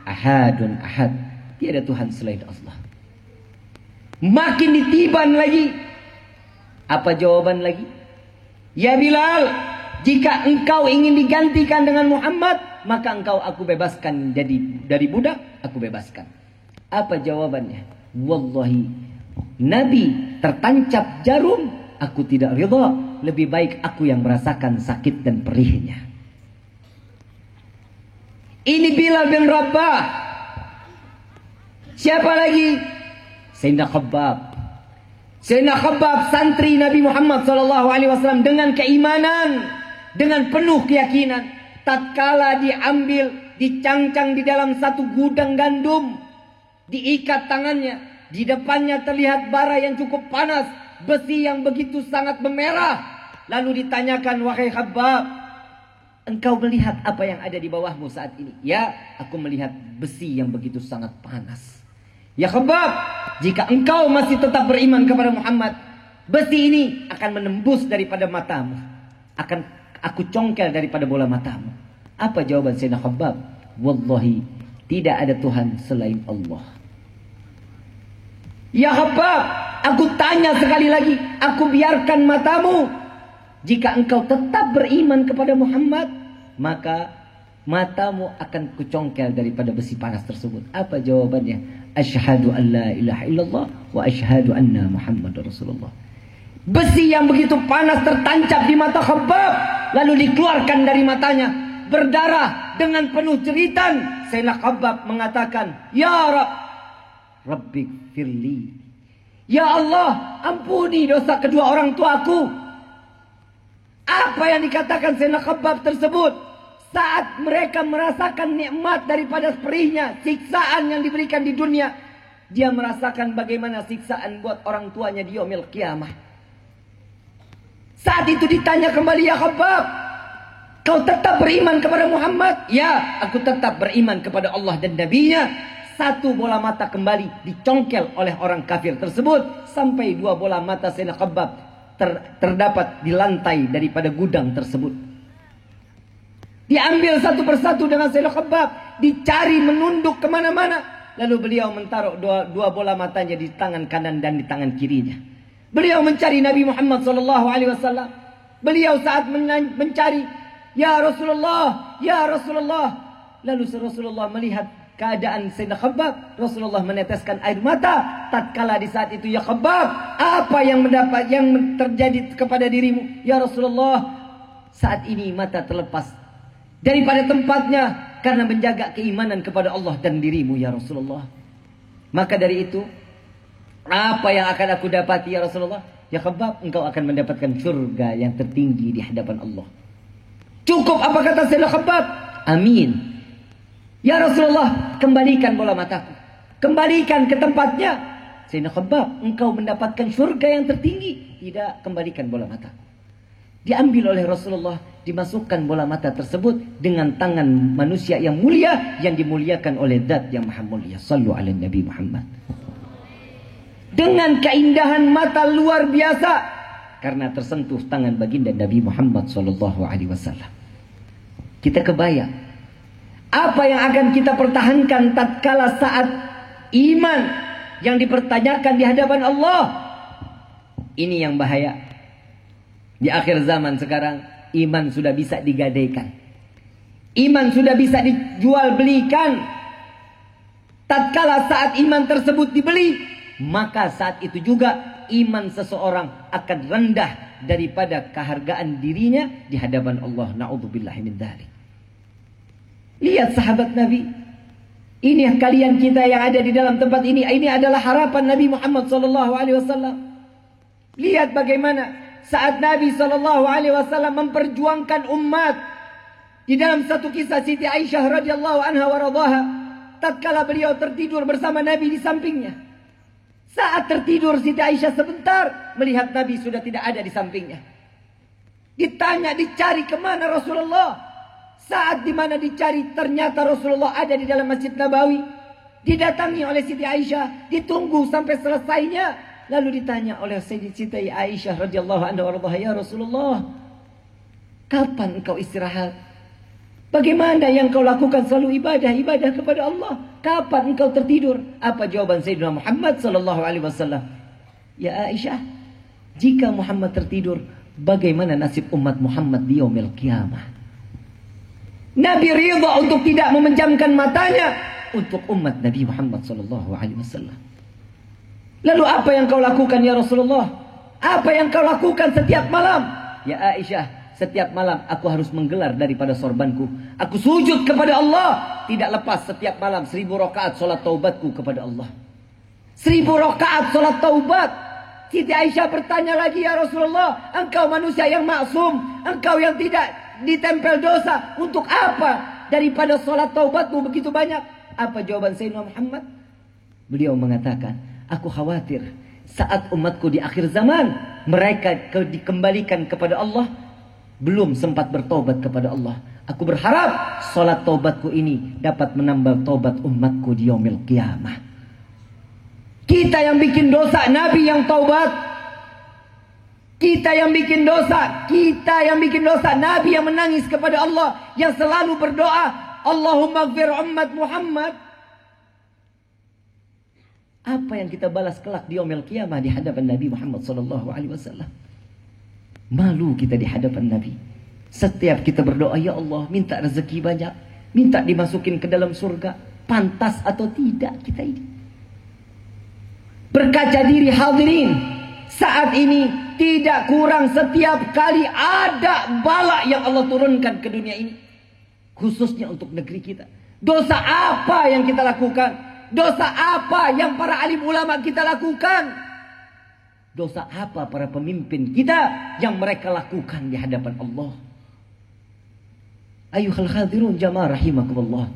ahadun ahad, tiada Tuhan selain Allah. Makin ditiban lagi. Apa jawaban lagi? Ya Bilal, jika engkau ingin digantikan dengan Muhammad, maka engkau aku bebaskan dari budak, aku bebaskan. Apa jawabannya? Wallahi, Nabi tertancap jarum, aku tidak ridha. Lebih baik aku yang merasakan sakit dan perihnya. Ini Bilal bin Rabah. Siapa lagi? Sayyidina Khabbab. Sayyidina Khabbab, santri Nabi Muhammad SAW, dengan keimanan, dengan penuh keyakinan, tatkala diambil, dicangcang di dalam satu gudang gandum, diikat tangannya, di depannya terlihat bara yang cukup panas, besi yang begitu sangat memerah. Lalu ditanyakan, wahai Khabbab, engkau melihat apa yang ada di bawahmu saat ini? Ya, aku melihat besi yang begitu sangat panas. Ya Khabbab, jika engkau masih tetap beriman kepada Muhammad, besi ini akan menembus daripada matamu, akan aku congkel daripada bola matamu. Apa jawaban Sayyidina Khabbab? Wallahi, tidak ada Tuhan selain Allah. Ya Khabbab, Aku tanya sekali lagi, aku biarkan matamu. Jika engkau tetap beriman kepada Muhammad, maka matamu akan kucongkel daripada besi panas tersebut. Apa jawabannya? Asyhadu an la ilaha illallah wa asyhadu anna Muhammadar Rasulullah. Besi yang begitu panas tertancap di mata Khabbab, lalu dikeluarkan dari matanya, berdarah dengan penuh jeritan. Sayyidina Khabbab mengatakan, Ya Rabbi firli, ya Allah, ampuni dosa kedua orang tuaku. Apa yang dikatakan Sayyidina Khabbab tersebut? Saat mereka merasakan nikmat daripada perihnya siksaan yang diberikan di dunia, dia merasakan bagaimana siksaan buat orang tuanya di yaumil qiyamah. Saat itu ditanya kembali, ya Khabbab, kau tetap beriman kepada Muhammad? Ya, aku tetap beriman kepada Allah dan Nabi-Nya. Satu bola mata kembali dicongkel oleh orang kafir tersebut, sampai dua bola mata Sayyidina Khabbab terdapat di lantai daripada gudang tersebut. Diambil satu persatu dengan Sayyidina Khabbab, dicari menunduk kemana-mana. Lalu beliau menaruh dua bola matanya di tangan kanan dan di tangan kirinya. Beliau mencari Nabi Muhammad SAW. Beliau saat mencari, Ya Rasulullah, Ya Rasulullah. Lalu Rasulullah melihat keadaan Sayyidina Khabbab, Rasulullah meneteskan air mata. Tatkala di saat itu, Ya Khabbab, apa yang terjadi kepada dirimu? Ya Rasulullah, saat ini mata terlepas daripada tempatnya karena menjaga keimanan kepada Allah dan dirimu, ya Rasulullah. Maka dari itu, apa yang akan aku dapati, ya Rasulullah? Ya Khabbab, engkau akan mendapatkan surga yang tertinggi di hadapan Allah. Cukup apa kata Sayyidina Khabbab? Amin. Ya Rasulullah, kembalikan bola mataku. Kembalikan ke tempatnya. Sayyidina Khabbab, engkau mendapatkan surga yang tertinggi. Tidak, kembalikan bola mataku. Diambil oleh Rasulullah, dimasukkan bola mata tersebut dengan tangan manusia yang mulia, yang dimuliakan oleh Zat yang maha mulia. Sallu ala Nabi Muhammad. Dengan keindahan mata luar biasa, karena tersentuh tangan baginda Nabi Muhammad SAW. Kita kebayang apa yang akan kita pertahankan tatkala saat iman yang dipertanyakan di hadapan Allah. Ini yang bahaya. Di akhir zaman sekarang, iman sudah bisa digadaikan. Iman sudah bisa dijual belikan. Tatkala saat iman tersebut dibeli, maka saat itu juga iman seseorang akan rendah daripada kehargaan dirinya di hadapan Allah. Na'udzubillahi min dzalik. Lihat sahabat Nabi. Ini kalian kita yang ada di dalam tempat ini. Ini adalah harapan Nabi Muhammad SAW. Lihat bagaimana saat Nabi SAW memperjuangkan umat. Di dalam satu kisah Siti Aisyah radhiyallahu anha wa radhaha, tatkala beliau tertidur bersama Nabi di sampingnya. Saat tertidur Siti Aisyah sebentar, melihat Nabi sudah tidak ada di sampingnya. Ditanya, dicari kemana Rasulullah? Saat dimana dicari, ternyata Rasulullah ada di dalam Masjid Nabawi. Didatangi oleh Siti Aisyah, ditunggu sampai selesainya. Lalu ditanya oleh Siti Aisyah radhiyallahu anha, ya Rasulullah, kapan engkau istirahat? Bagaimana yang kau lakukan selalu ibadah kepada Allah? Kapan engkau tertidur? Apa jawaban Sayyidina Muhammad SAW? Ya Aisyah, jika Muhammad tertidur, bagaimana nasib umat Muhammad di yaumil qiyamah? Nabi ridha untuk tidak memejamkan matanya untuk umat Nabi Muhammad SAW. Lalu apa yang kau lakukan ya Rasulullah? Apa yang kau lakukan setiap malam? Ya Aisyah, setiap malam aku harus menggelar daripada sorbanku. Aku sujud kepada Allah. Tidak lepas setiap malam 1000 rakaat solat taubatku kepada Allah. 1000 rakaat solat taubat. Siti Aisyah bertanya lagi, ya Rasulullah, engkau manusia yang maksum, engkau yang tidak ditempel dosa, untuk apa daripada solat taubatmu begitu banyak? Apa jawaban Sayyidina Muhammad? Beliau mengatakan, aku khawatir saat umatku di akhir zaman, mereka dikembalikan kepada Allah, belum sempat bertobat kepada Allah. Aku berharap solat taubatku ini dapat menambah taubat umatku di yaumil qiyamah. Kita yang bikin dosa, Nabi yang taubat. Kita yang bikin dosa, Nabi yang menangis kepada Allah, yang selalu berdoa, Allahumma gfir ummat Muhammad. Apa yang kita balas kelak di yaumil qiyamah di hadapan Nabi Muhammad SAW? Malu kita di hadapan Nabi. Setiap kita berdoa, ya Allah, minta rezeki banyak, minta dimasukin ke dalam surga. Pantas atau tidak kita ini? Berkaca diri hadirin, saat ini tidak kurang setiap kali ada bala yang Allah turunkan ke dunia ini, khususnya untuk negeri kita. Dosa apa yang kita lakukan? Dosa apa yang para alim ulama kita lakukan? Dosa apa para pemimpin kita yang mereka lakukan di hadapan Allah? Ayuhal hadirun jamaah rahimakumullah.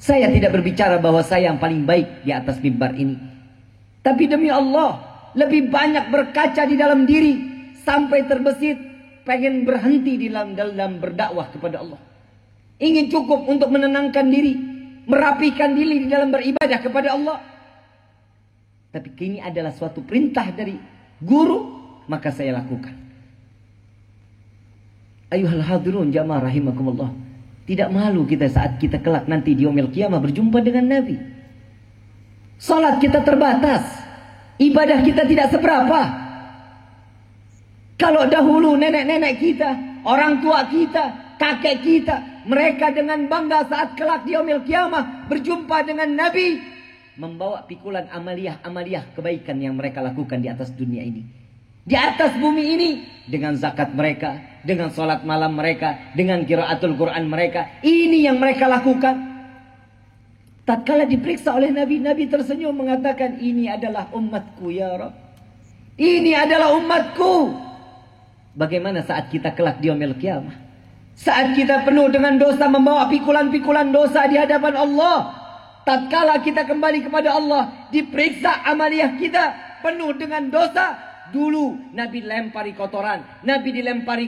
Saya tidak berbicara bahwa saya yang paling baik di atas mimbar ini. Tapi demi Allah, lebih banyak berkaca di dalam diri sampai terbesit pengen berhenti di dalam berdakwah kepada Allah. Ingin cukup untuk menenangkan diri, merapikan diri di dalam beribadah kepada Allah. Tapi ini adalah suatu perintah dari guru, maka saya lakukan. Ayuhal hadirun jamaah rahimakumullah. Tidak malu kita saat kita kelak nanti di yaumil qiyamah berjumpa dengan Nabi. Salat kita terbatas, ibadah kita tidak seberapa. Kalau dahulu nenek-nenek kita, orang tua kita, kakek kita, mereka dengan bangga saat kelak di yaumil qiyamah berjumpa dengan Nabi, membawa pikulan amaliyah kebaikan yang mereka lakukan di atas dunia ini, di atas bumi ini, dengan zakat mereka, dengan sholat malam mereka, dengan qiraatul Quran mereka. Ini yang mereka lakukan. Tatkala diperiksa oleh Nabi, Nabi tersenyum mengatakan, ini adalah umatku ya Rabb, ini adalah umatku. Bagaimana saat kita kelak di yaumil qiyamah, saat kita penuh dengan dosa, membawa pikulan-pikulan dosa di hadapan Allah? Tatkala kita kembali kepada Allah, diperiksa amaliyah kita penuh dengan dosa. Dulu Nabi dilempari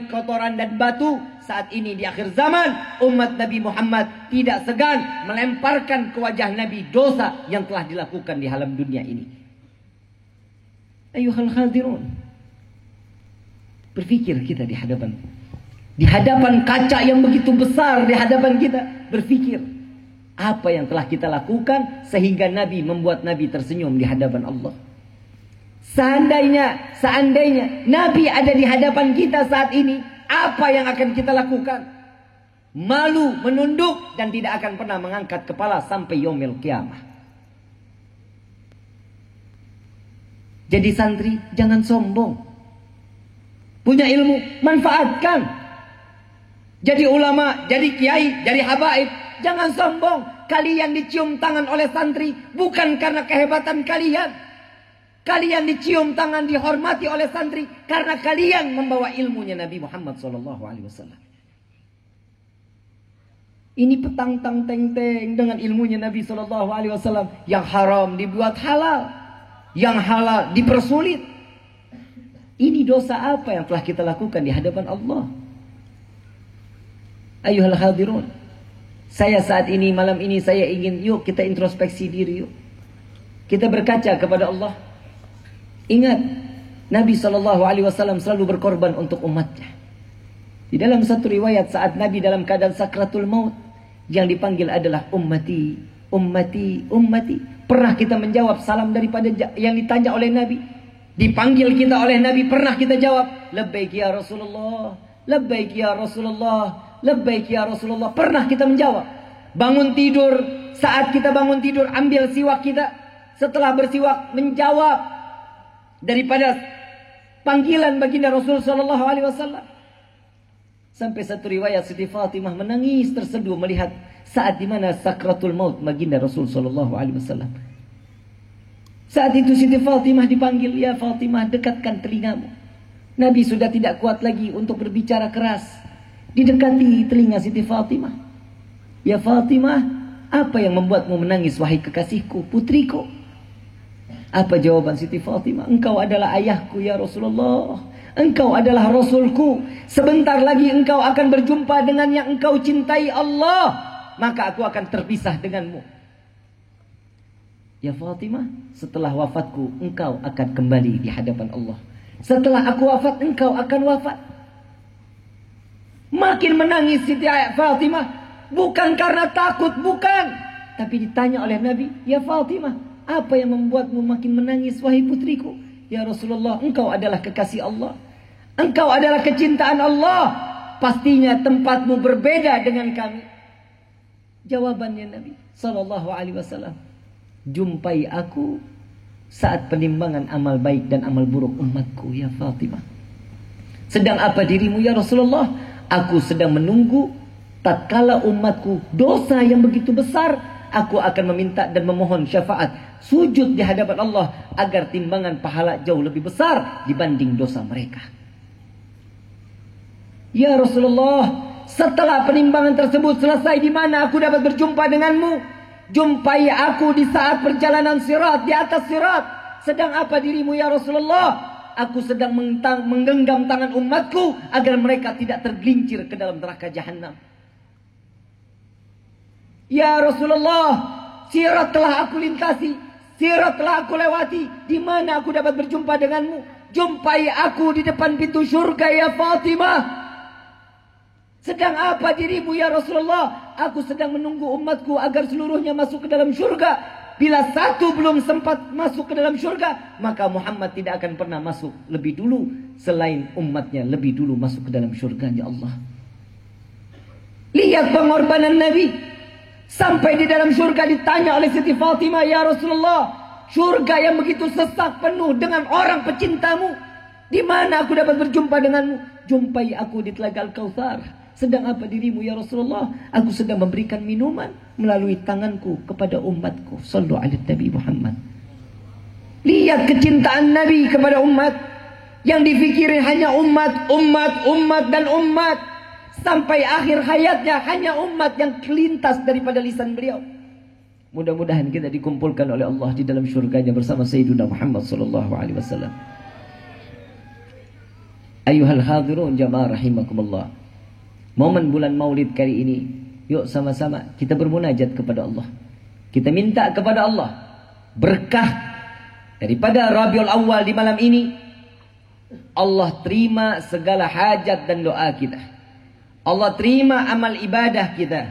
kotoran dan batu. Saat ini di akhir zaman, umat Nabi Muhammad tidak segan melemparkan ke wajah Nabi dosa yang telah dilakukan di alam dunia ini. Ayuhal hadirun, berpikir kita di hadapan kaca yang begitu besar di hadapan kita. Berpikir apa yang telah kita lakukan sehingga Nabi membuat Nabi tersenyum di hadapan Allah. Seandainya Nabi ada di hadapan kita saat ini, apa yang akan kita lakukan? Malu, menunduk, dan tidak akan pernah mengangkat kepala sampai yaumil qiyamah. Jadi santri, jangan sombong. Punya ilmu, manfaatkan. Jadi ulama, jadi kiai, jadi habaib, jangan sombong. Kalian dicium tangan oleh santri bukan karena kehebatan kalian. Kalian dicium tangan, dihormati oleh santri karena kalian membawa ilmunya Nabi Muhammad SAW. Ini petang tang teng teng dengan ilmunya Nabi SAW. Yang haram dibuat halal, yang halal dipersulit. Ini dosa apa yang telah kita lakukan di hadapan Allah? Ayuhal hadirun, saya saat ini, malam ini, saya ingin, yuk kita introspeksi diri, yuk kita berkaca kepada Allah. Ingat, Nabi SAW selalu berkorban untuk umatnya. Di dalam satu riwayat, saat Nabi dalam keadaan sakratul maut, yang dipanggil adalah ummati, ummati, ummati. Pernah kita menjawab salam daripada yang ditanya oleh Nabi? Dipanggil kita oleh Nabi, pernah kita jawab, labbaik ya Rasulullah, labbaik ya Rasulullah, labbaik ya Rasulullah. Pernah kita menjawab. Bangun tidur, saat kita bangun tidur, ambil siwak kita. Setelah bersiwak, menjawab daripada panggilan baginda Rasul SAW. Sampai satu riwayat Siti Fatimah menangis terseduh melihat saat dimana sakratul maut baginda Rasul SAW. Saat itu Siti Fatimah dipanggil, ya Fatimah, dekatkan telingamu. Nabi sudah tidak kuat lagi untuk berbicara keras. Didekati telinga Siti Fatimah. Ya Fatimah, apa yang membuatmu menangis wahai kekasihku, putriku? Apa jawaban Siti Fatimah? Engkau adalah ayahku ya Rasulullah. Engkau adalah Rasulku. Sebentar lagi engkau akan berjumpa dengan yang engkau cintai Allah. Maka aku akan terpisah denganmu. Ya Fatimah, setelah wafatku engkau akan kembali di hadapan Allah. Setelah aku wafat engkau akan wafat. Makin menangis Siti Fatimah. Bukan karena takut, bukan. Tapi ditanya oleh Nabi, ya Fatimah, Apa yang membuatmu makin menangis wahai putriku? Ya Rasulullah, engkau adalah kekasih Allah. Engkau adalah kecintaan Allah. Pastinya tempatmu berbeda dengan kami. Jawabannya Nabi sallallahu alaihi wasallam, jumpai aku saat penimbangan amal baik dan amal buruk umatku ya Fatimah. Sedang apa dirimu ya Rasulullah? Aku sedang menunggu tatkala umatku dosa yang begitu besar, aku akan meminta dan memohon syafaat, sujud di hadapan Allah agar timbangan pahala jauh lebih besar dibanding dosa mereka. Ya Rasulullah, setelah penimbangan tersebut selesai, di mana aku dapat berjumpa denganmu? Jumpai aku di saat perjalanan sirat, di atas sirat. Sedang apa dirimu ya Rasulullah? Aku sedang menggenggam tangan umatku agar mereka tidak tergelincir ke dalam neraka jahanam. Ya Rasulullah, sirat telah aku lintasi, sirat telah aku lewati. Di mana aku dapat berjumpa denganmu? Jumpai aku di depan pintu surga ya Fatimah. Sedang apa dirimu ya Rasulullah? Aku sedang menunggu umatku agar seluruhnya masuk ke dalam surga. Bila satu belum sempat masuk ke dalam surga, maka Muhammad tidak akan pernah masuk lebih dulu selain umatnya lebih dulu masuk ke dalam surganya Allah. Lihat pengorbanan Nabi. Sampai di dalam surga ditanya oleh Siti Fatimah, ya Rasulullah, surga yang begitu sesak penuh dengan orang pecintamu, di mana aku dapat berjumpa denganmu? Jumpai aku di Telaga Al-Kautsar. Sedang apa dirimu ya Rasulullah? Aku sedang memberikan minuman melalui tanganku kepada umatku. Sallu ala Nabi Muhammad. Lihat kecintaan Nabi kepada umat. Yang difikirin hanya umat, dan umat. Sampai akhir hayatnya hanya umat yang kelintas daripada lisan beliau. Mudah-mudahan kita dikumpulkan oleh Allah di dalam syurganya bersama Sayyidina Muhammad sallallahu alaihi wasallam. Ayuhal hadirun jamaah rahimakumullah. Momen bulan Maulid kali ini, yuk sama-sama kita bermunajat kepada Allah. Kita minta kepada Allah berkah daripada Rabiul Awal di malam ini. Allah terima segala hajat dan doa kita. Allah terima amal ibadah kita.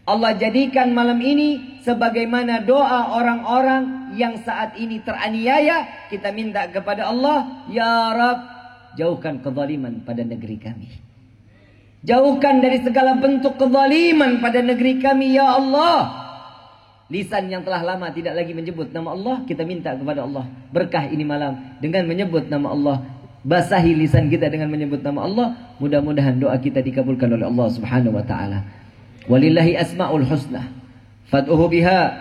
Allah jadikan malam ini sebagaimana doa orang-orang yang saat ini teraniaya. Kita minta kepada Allah, ya Rabb, jauhkan kezaliman pada negeri kami. Jauhkan dari segala bentuk kezaliman pada negeri kami ya Allah. Lisan yang telah lama tidak lagi menyebut nama Allah, kita minta kepada Allah berkah ini malam dengan menyebut nama Allah. Basahi lisan kita dengan menyebut nama Allah. Mudah-mudahan doa kita dikabulkan oleh Allah Subhanahu wa taala. Walillahi asmaul husna fad'uhu biha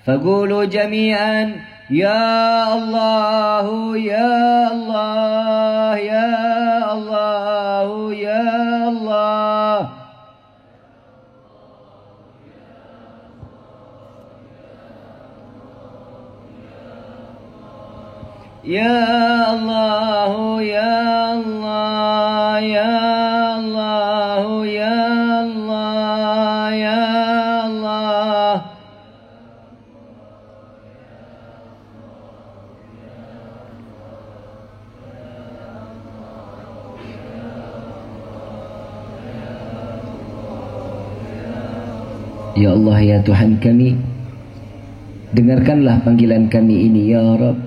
faqulu jami'an ya Allah ya Allah ya Allah ya Allah. Ya Allah ya Allah ya Allah ya Allah ya Allah. Ya Allah ya Tuhan kami, dengarkanlah panggilan kami ini ya Rabb.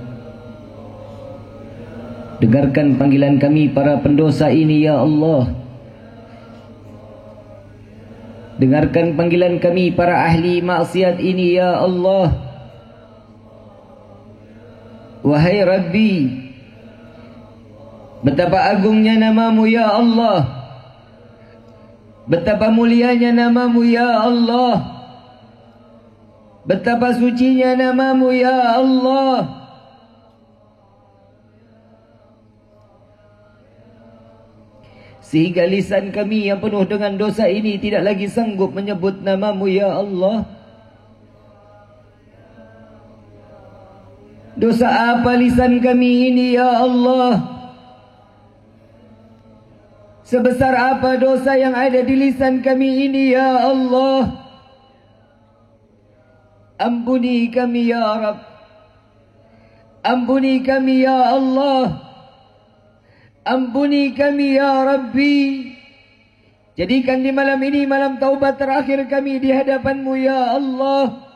Dengarkan panggilan kami para pendosa ini ya Allah. Dengarkan panggilan kami para ahli maksiat ini ya Allah. Wahai Rabbi, betapa agungnya namamu ya Allah. Betapa mulianya namamu ya Allah. Betapa sucinya namamu ya Allah. Sehingga lisan kami yang penuh dengan dosa ini tidak lagi sanggup menyebut namamu ya Allah. Dosa apa lisan kami ini ya Allah? Sebesar apa dosa yang ada di lisan kami ini ya Allah? Ampuni kami ya Rabb. Ampuni kami ya Allah. Ampuni kami ya Rabbi. Jadikan di malam ini malam taubat terakhir kami di hadapan-Mu ya Allah.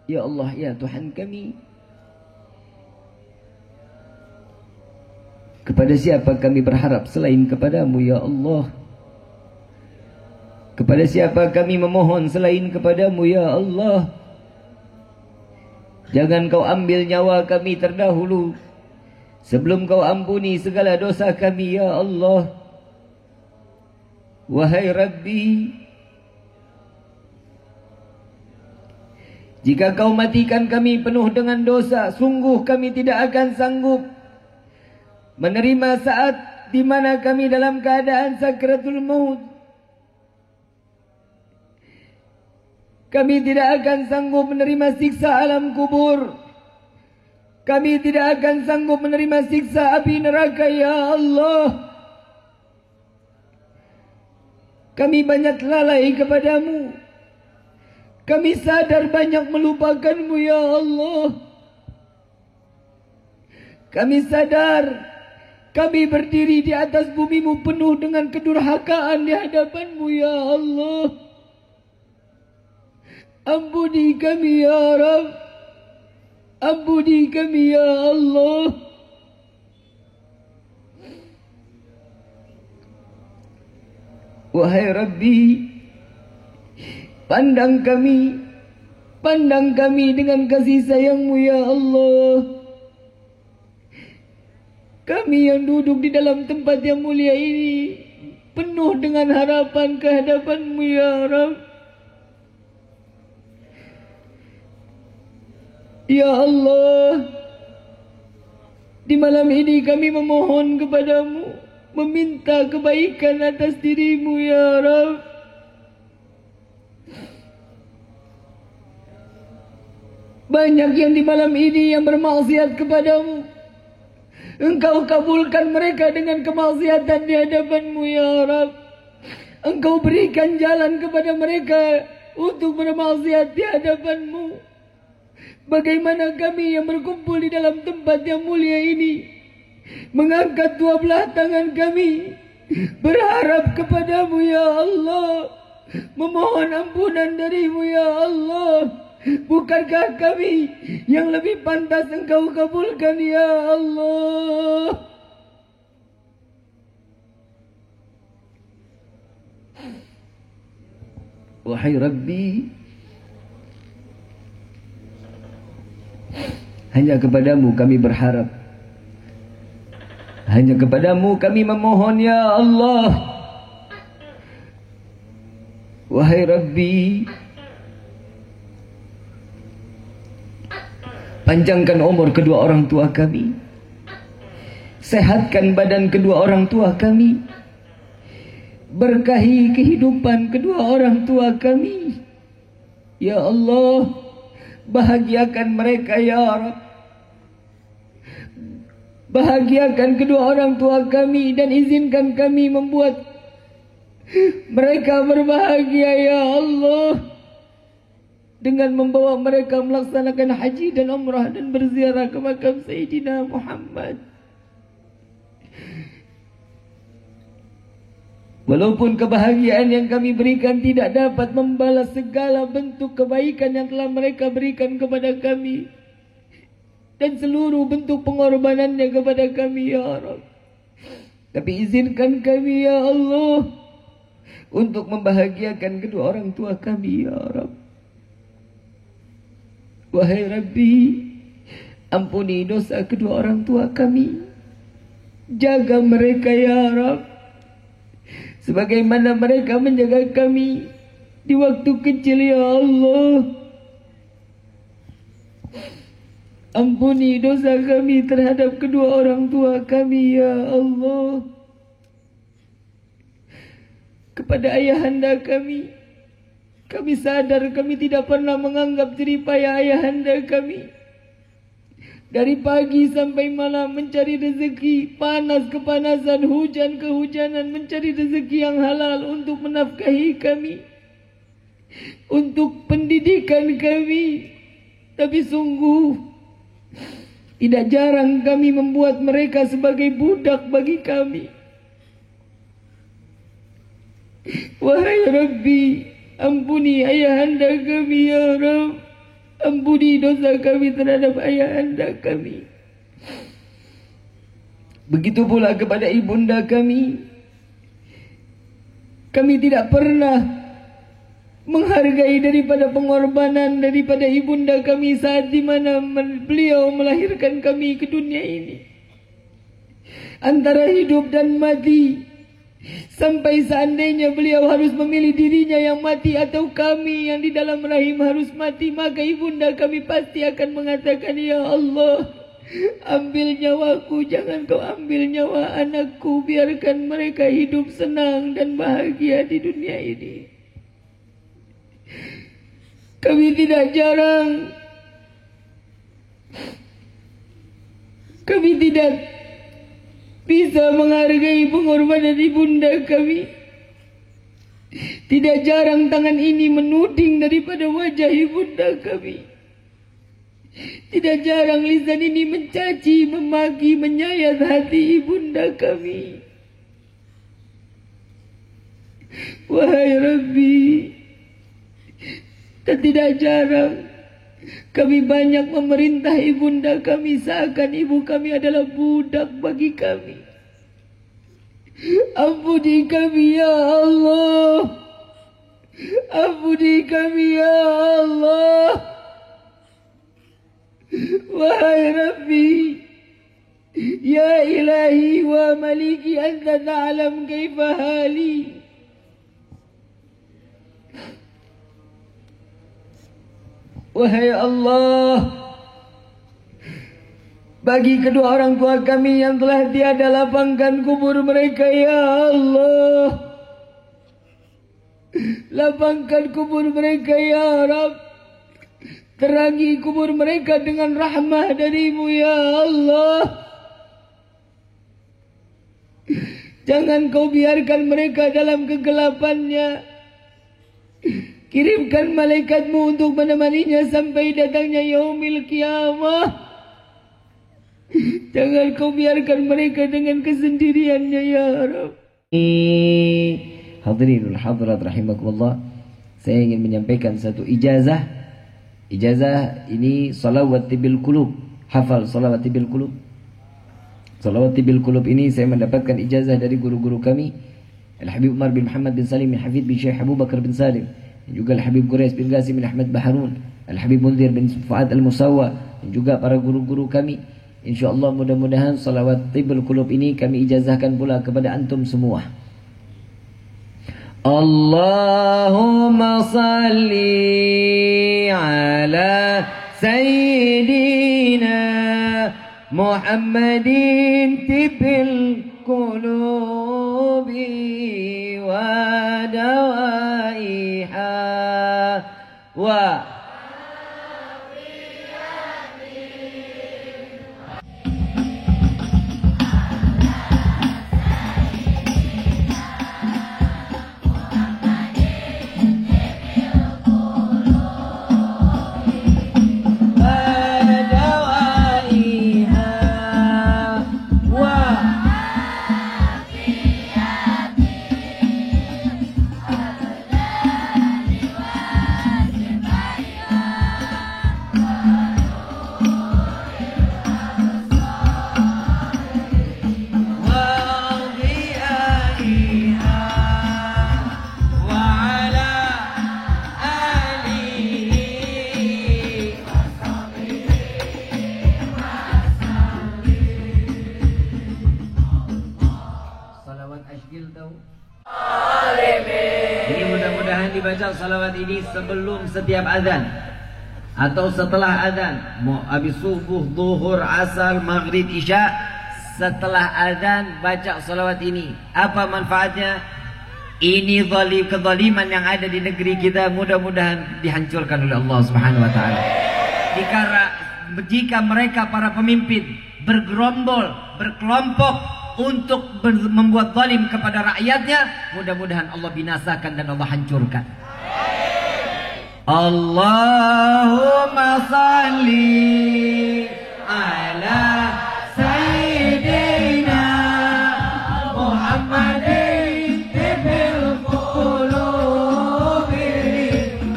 Ya Allah, ya Tuhan kami, kepada siapa kami berharap selain kepadamu ya Allah? Kepada siapa kami memohon selain kepadamu ya Allah? Jangan kau ambil nyawa kami terdahulu sebelum kau ampuni segala dosa kami ya Allah. Wahai Rabbi, jika kau matikan kami penuh dengan dosa, sungguh kami tidak akan sanggup menerima saat di mana kami dalam keadaan sakratul maut. Kami tidak akan sanggup menerima siksa alam kubur. Kami tidak akan sanggup menerima siksa api neraka ya Allah. Kami banyak lalai kepadamu. Kami sadar banyak melupakanmu ya Allah. Kami sadar kami berdiri di atas bumimu penuh dengan kedurhakaan di hadapanmu ya Allah. Ampuni kami ya Rabb. Ampuni kami ya Allah. Wahai Rabbi, pandang kami dengan kasih sayang-Mu ya Allah. Kami yang duduk di dalam tempat yang mulia ini penuh dengan harapan kehadapan-Mu ya Rabb. Ya Allah, di malam ini kami memohon kepadamu, meminta kebaikan atas dirimu ya Rabb. Banyak yang di malam ini yang bermaksiat kepadamu. Engkau kabulkan mereka dengan kemaksiatan di hadapanmu ya Rabb. Engkau berikan jalan kepada mereka untuk bermaksiat di hadapanmu. Bagaimana kami yang berkumpul di dalam tempat yang mulia ini mengangkat dua belah tangan kami, berharap kepadamu ya Allah, memohon ampunan darimu ya Allah. Bukankah kami yang lebih pantas engkau kabulkan ya Allah? Wahai Rabbi, hanya kepadamu kami berharap, hanya kepadamu kami memohon ya Allah. Wahai Rabbi, panjangkan umur kedua orang tua kami, sehatkan badan kedua orang tua kami, berkahi kehidupan kedua orang tua kami ya Allah. Bahagiakan mereka ya Rabb. Bahagiakan kedua orang tua kami dan izinkan kami membuat mereka berbahagia ya Allah, dengan membawa mereka melaksanakan haji dan umrah dan berziarah ke makam Sayyidina Muhammad. Walaupun kebahagiaan yang kami berikan tidak dapat membalas segala bentuk kebaikan yang telah mereka berikan kepada kami dan seluruh bentuk pengorbanannya kepada kami ya Rabb, tapi izinkan kami ya Allah untuk membahagiakan kedua orang tua kami ya Rabb. Wahai Rabbi, ampuni dosa kedua orang tua kami, jaga mereka ya Rabb, sebagaimana mereka menjaga kami di waktu kecil ya Allah. Ampuni dosa kami terhadap kedua orang tua kami ya Allah. Kepada ayahanda kami sadar kami tidak pernah menganggap jerih payah ayahanda kami. Dari pagi sampai malam mencari rezeki, panas kepanasan, hujan kehujanan, mencari rezeki yang halal untuk menafkahi kami, untuk pendidikan kami. Tapi sungguh tidak jarang kami membuat mereka sebagai budak bagi kami. Wahai Rabbi, ampuni ayahanda kami ya Rabb. Ampuni dosa kami terhadap ayah anda kami. Begitu pula kepada ibunda kami. Kami tidak pernah menghargai daripada pengorbanan daripada ibunda kami saat di mana beliau melahirkan kami ke dunia ini. Antara hidup dan mati. Sampai seandainya beliau harus memilih dirinya yang mati atau kami yang di dalam rahim harus mati, maka ibunda kami pasti akan mengatakan, ya Allah, ambil nyawaku, jangan kau ambil nyawa anakku, biarkan mereka hidup senang dan bahagia di dunia ini. Kami tidak bisa menghargai pengorbanan ibunda kami. Tidak jarang tangan ini menuding daripada wajah ibunda kami. Tidak jarang lisan ini mencaci, memaki, menyayat hati ibunda kami. Wahai Rabbi, dan tidak jarang kami banyak memerintah ibunda kami seakan ibu kami adalah budak bagi kami. Ampuni kami ya Allah. Ampuni kami ya Allah. Wahai Rabbi, ya ilahi wa maliki, anta ta'lam kaifa hali. Wahai Allah, bagi kedua orang tua kami yang telah tiada, lapangkan kubur mereka ya Allah. Lapangkan kubur mereka ya Rabb. Terangi kubur mereka dengan rahmah darimu ya Allah. Jangan kau biarkan mereka dalam kegelapannya. Kirimkan malaikatmu untuk menemaninya sampai datangnya yaumil qiyamah. Jangan kau biarkan mereka dengan kesendiriannya ya Rabb. Hadirinul hadirat rahimakumullah, saya ingin menyampaikan satu ijazah. Ijazah ini salawat bil qulub. Hafal salawat bil qulub. Salawat bil qulub ini saya mendapatkan ijazah dari guru-guru kami, Al-Habib Umar bin Muhammad bin Salim bin Hafid bin Syekh Abu Bakar bin Salim, juga Al-Habib Quraish bin Qasim bin Ahmad Baharun, Al-Habib Munzir bin Fuad Al-Musawwa, dan juga para guru-guru kami. InsyaAllah mudah-mudahan salawat tibul qulub ini kami ijazahkan pula kepada antum semua. Allahumma salli ala Sayyidina Muhammadin tibbil qulubi wa dawaiha wa dibaca salawat ini sebelum setiap azan atau setelah azan, mau habis subuh, zuhur, asar, maghrib, isya, setelah azan baca salawat ini. Apa manfaatnya? Ini kezaliman yang ada di negeri kita mudah-mudahan dihancurkan oleh Allah Subhanahu wa taala. Jika mereka para pemimpin bergerombol, berkelompok untuk membuat zalim kepada rakyatnya, mudah-mudahan Allah binasakan dan Allah hancurkan. Allahumma salli ala Sayyidina Muhammadin tibbil qulubi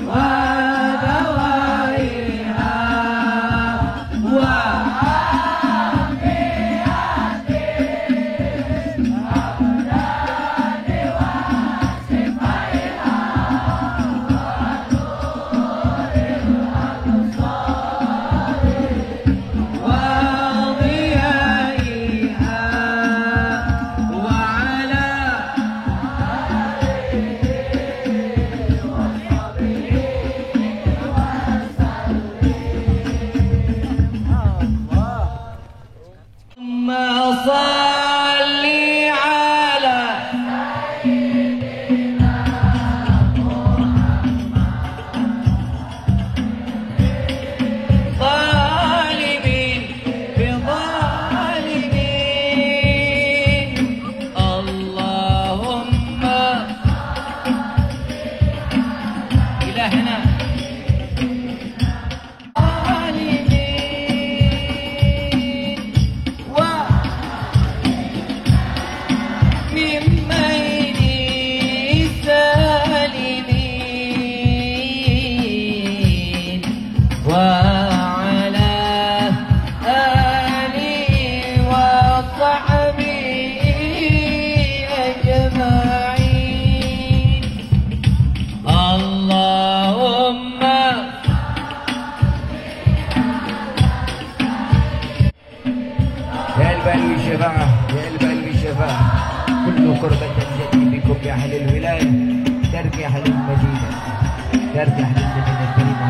wa dawaiha قربة جدي بكم يا أهل الولاية درب يا أهل المدينة درب يا أهل المدينة الكريمة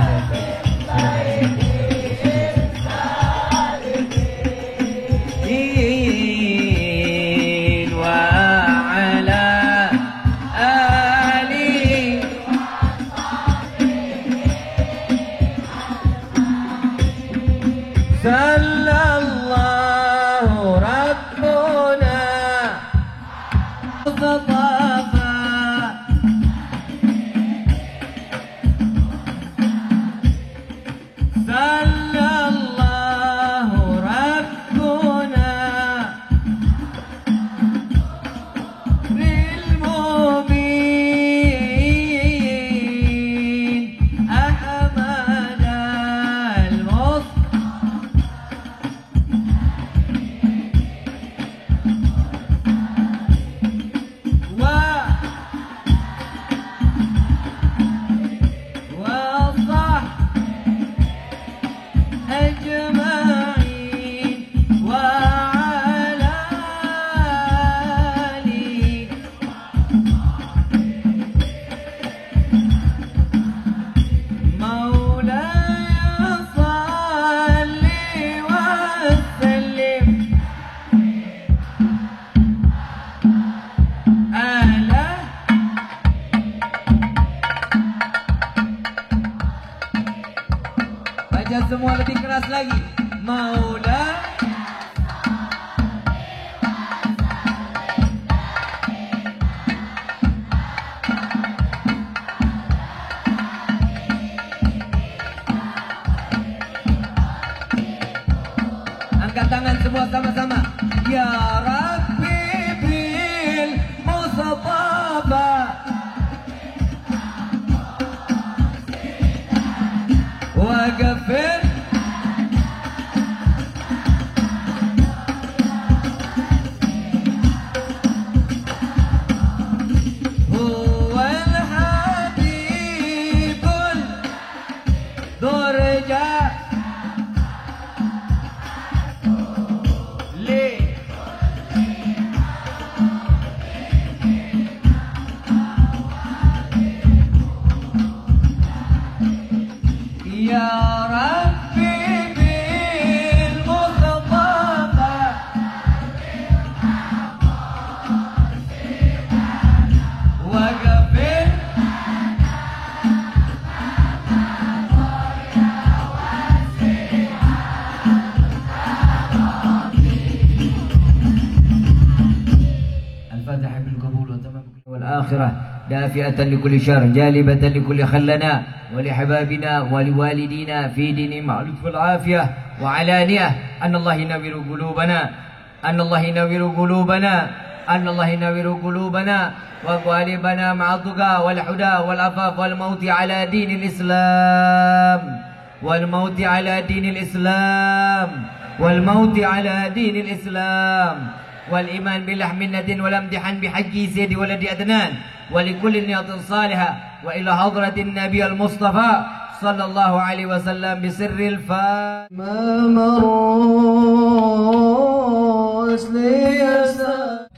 semua lebih keras lagi. Maula angkat tangan semua sama-sama. Ya Rabbi bil Mustafa wa ghafir huwal habibul durja دافئة لكل شر جالبة لكل خلنا ولحبابنا ولوالدينا في دين معروف والعافية وعلانية أن الله ينور قلوبنا أن الله ينور قلوبنا أن الله ينور قلوبنا وقالبنا مع الطغى والحدى والعفاف والموت على دين الإسلام والموت على دين الإسلام والموت على دين الإسلام والإيمان بلحم الندين والامتحان بحج سيد ولد أدنان ولكل نية صالحة وإلى حضرة النبي المصطفى صلى الله عليه وسلم بسر الفاتحة ما مروس ليسا